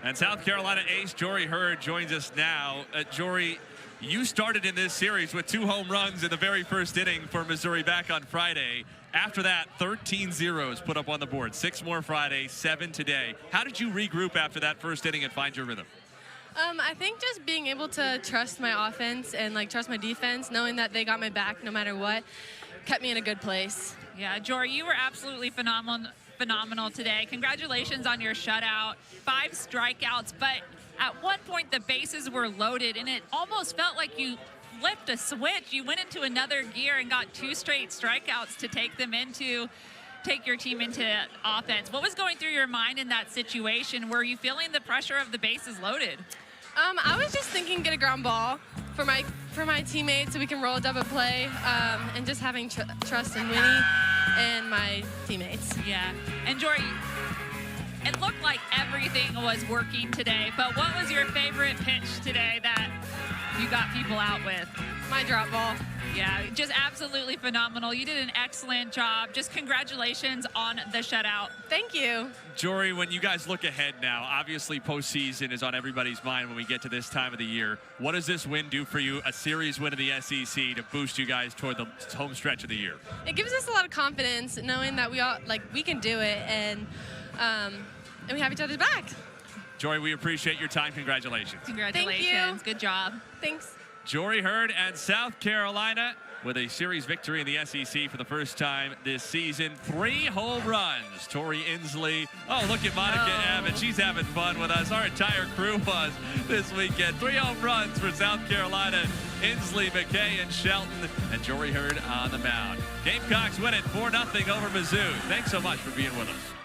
And South Carolina ace Jory Hurd joins us now. Jory, you started in this series with 2 home runs in the very first inning for Missouri back on Friday. After that, 13 zeros put up on the board. 6 more Friday, 7 today. How did you regroup after that first inning and find your rhythm? I think just being able to trust my offense and trust my defense, knowing that they got my back no matter what, kept me in a good place. Yeah, Jory, you were absolutely phenomenal today. Congratulations on your shutout. 5 strikeouts, but at one point the bases were loaded and it almost felt like you flipped a switch. You went into another gear and got 2 straight strikeouts to take your team into offense. What was going through your mind in that situation? Were you feeling the pressure of the bases loaded? I was just thinking get a ground ball for my teammates so we can roll a double play, and just having trust in Winnie and my teammates. Yeah, and Jory, it looked like everything was working today, but what was your favorite pitch today that you got people out with? My drop ball. Yeah, just absolutely phenomenal. You did an excellent job. Just congratulations on the shutout. Thank you. Jory, when you guys look ahead now, obviously postseason is on everybody's mind when we get to this time of the year. What does this win do for you, a series win in the SEC, to boost you guys toward the home stretch of the year? It gives us a lot of confidence knowing that we can do it, and we have each other's back. Jory, we appreciate your time. Congratulations. Congratulations. Thank you. Good job. Thanks. Jory Hurd and South Carolina with a series victory in the SEC for the first time this season. 3 home runs. Tori Inslee. Oh, look at Monica Abbott. She's having fun with us. Our entire crew was this weekend. 3 home runs for South Carolina. Inslee, McKay, and Shelton. And Jory Hurd on the mound. Gamecocks win it 4-0 over Mizzou. Thanks so much for being with us.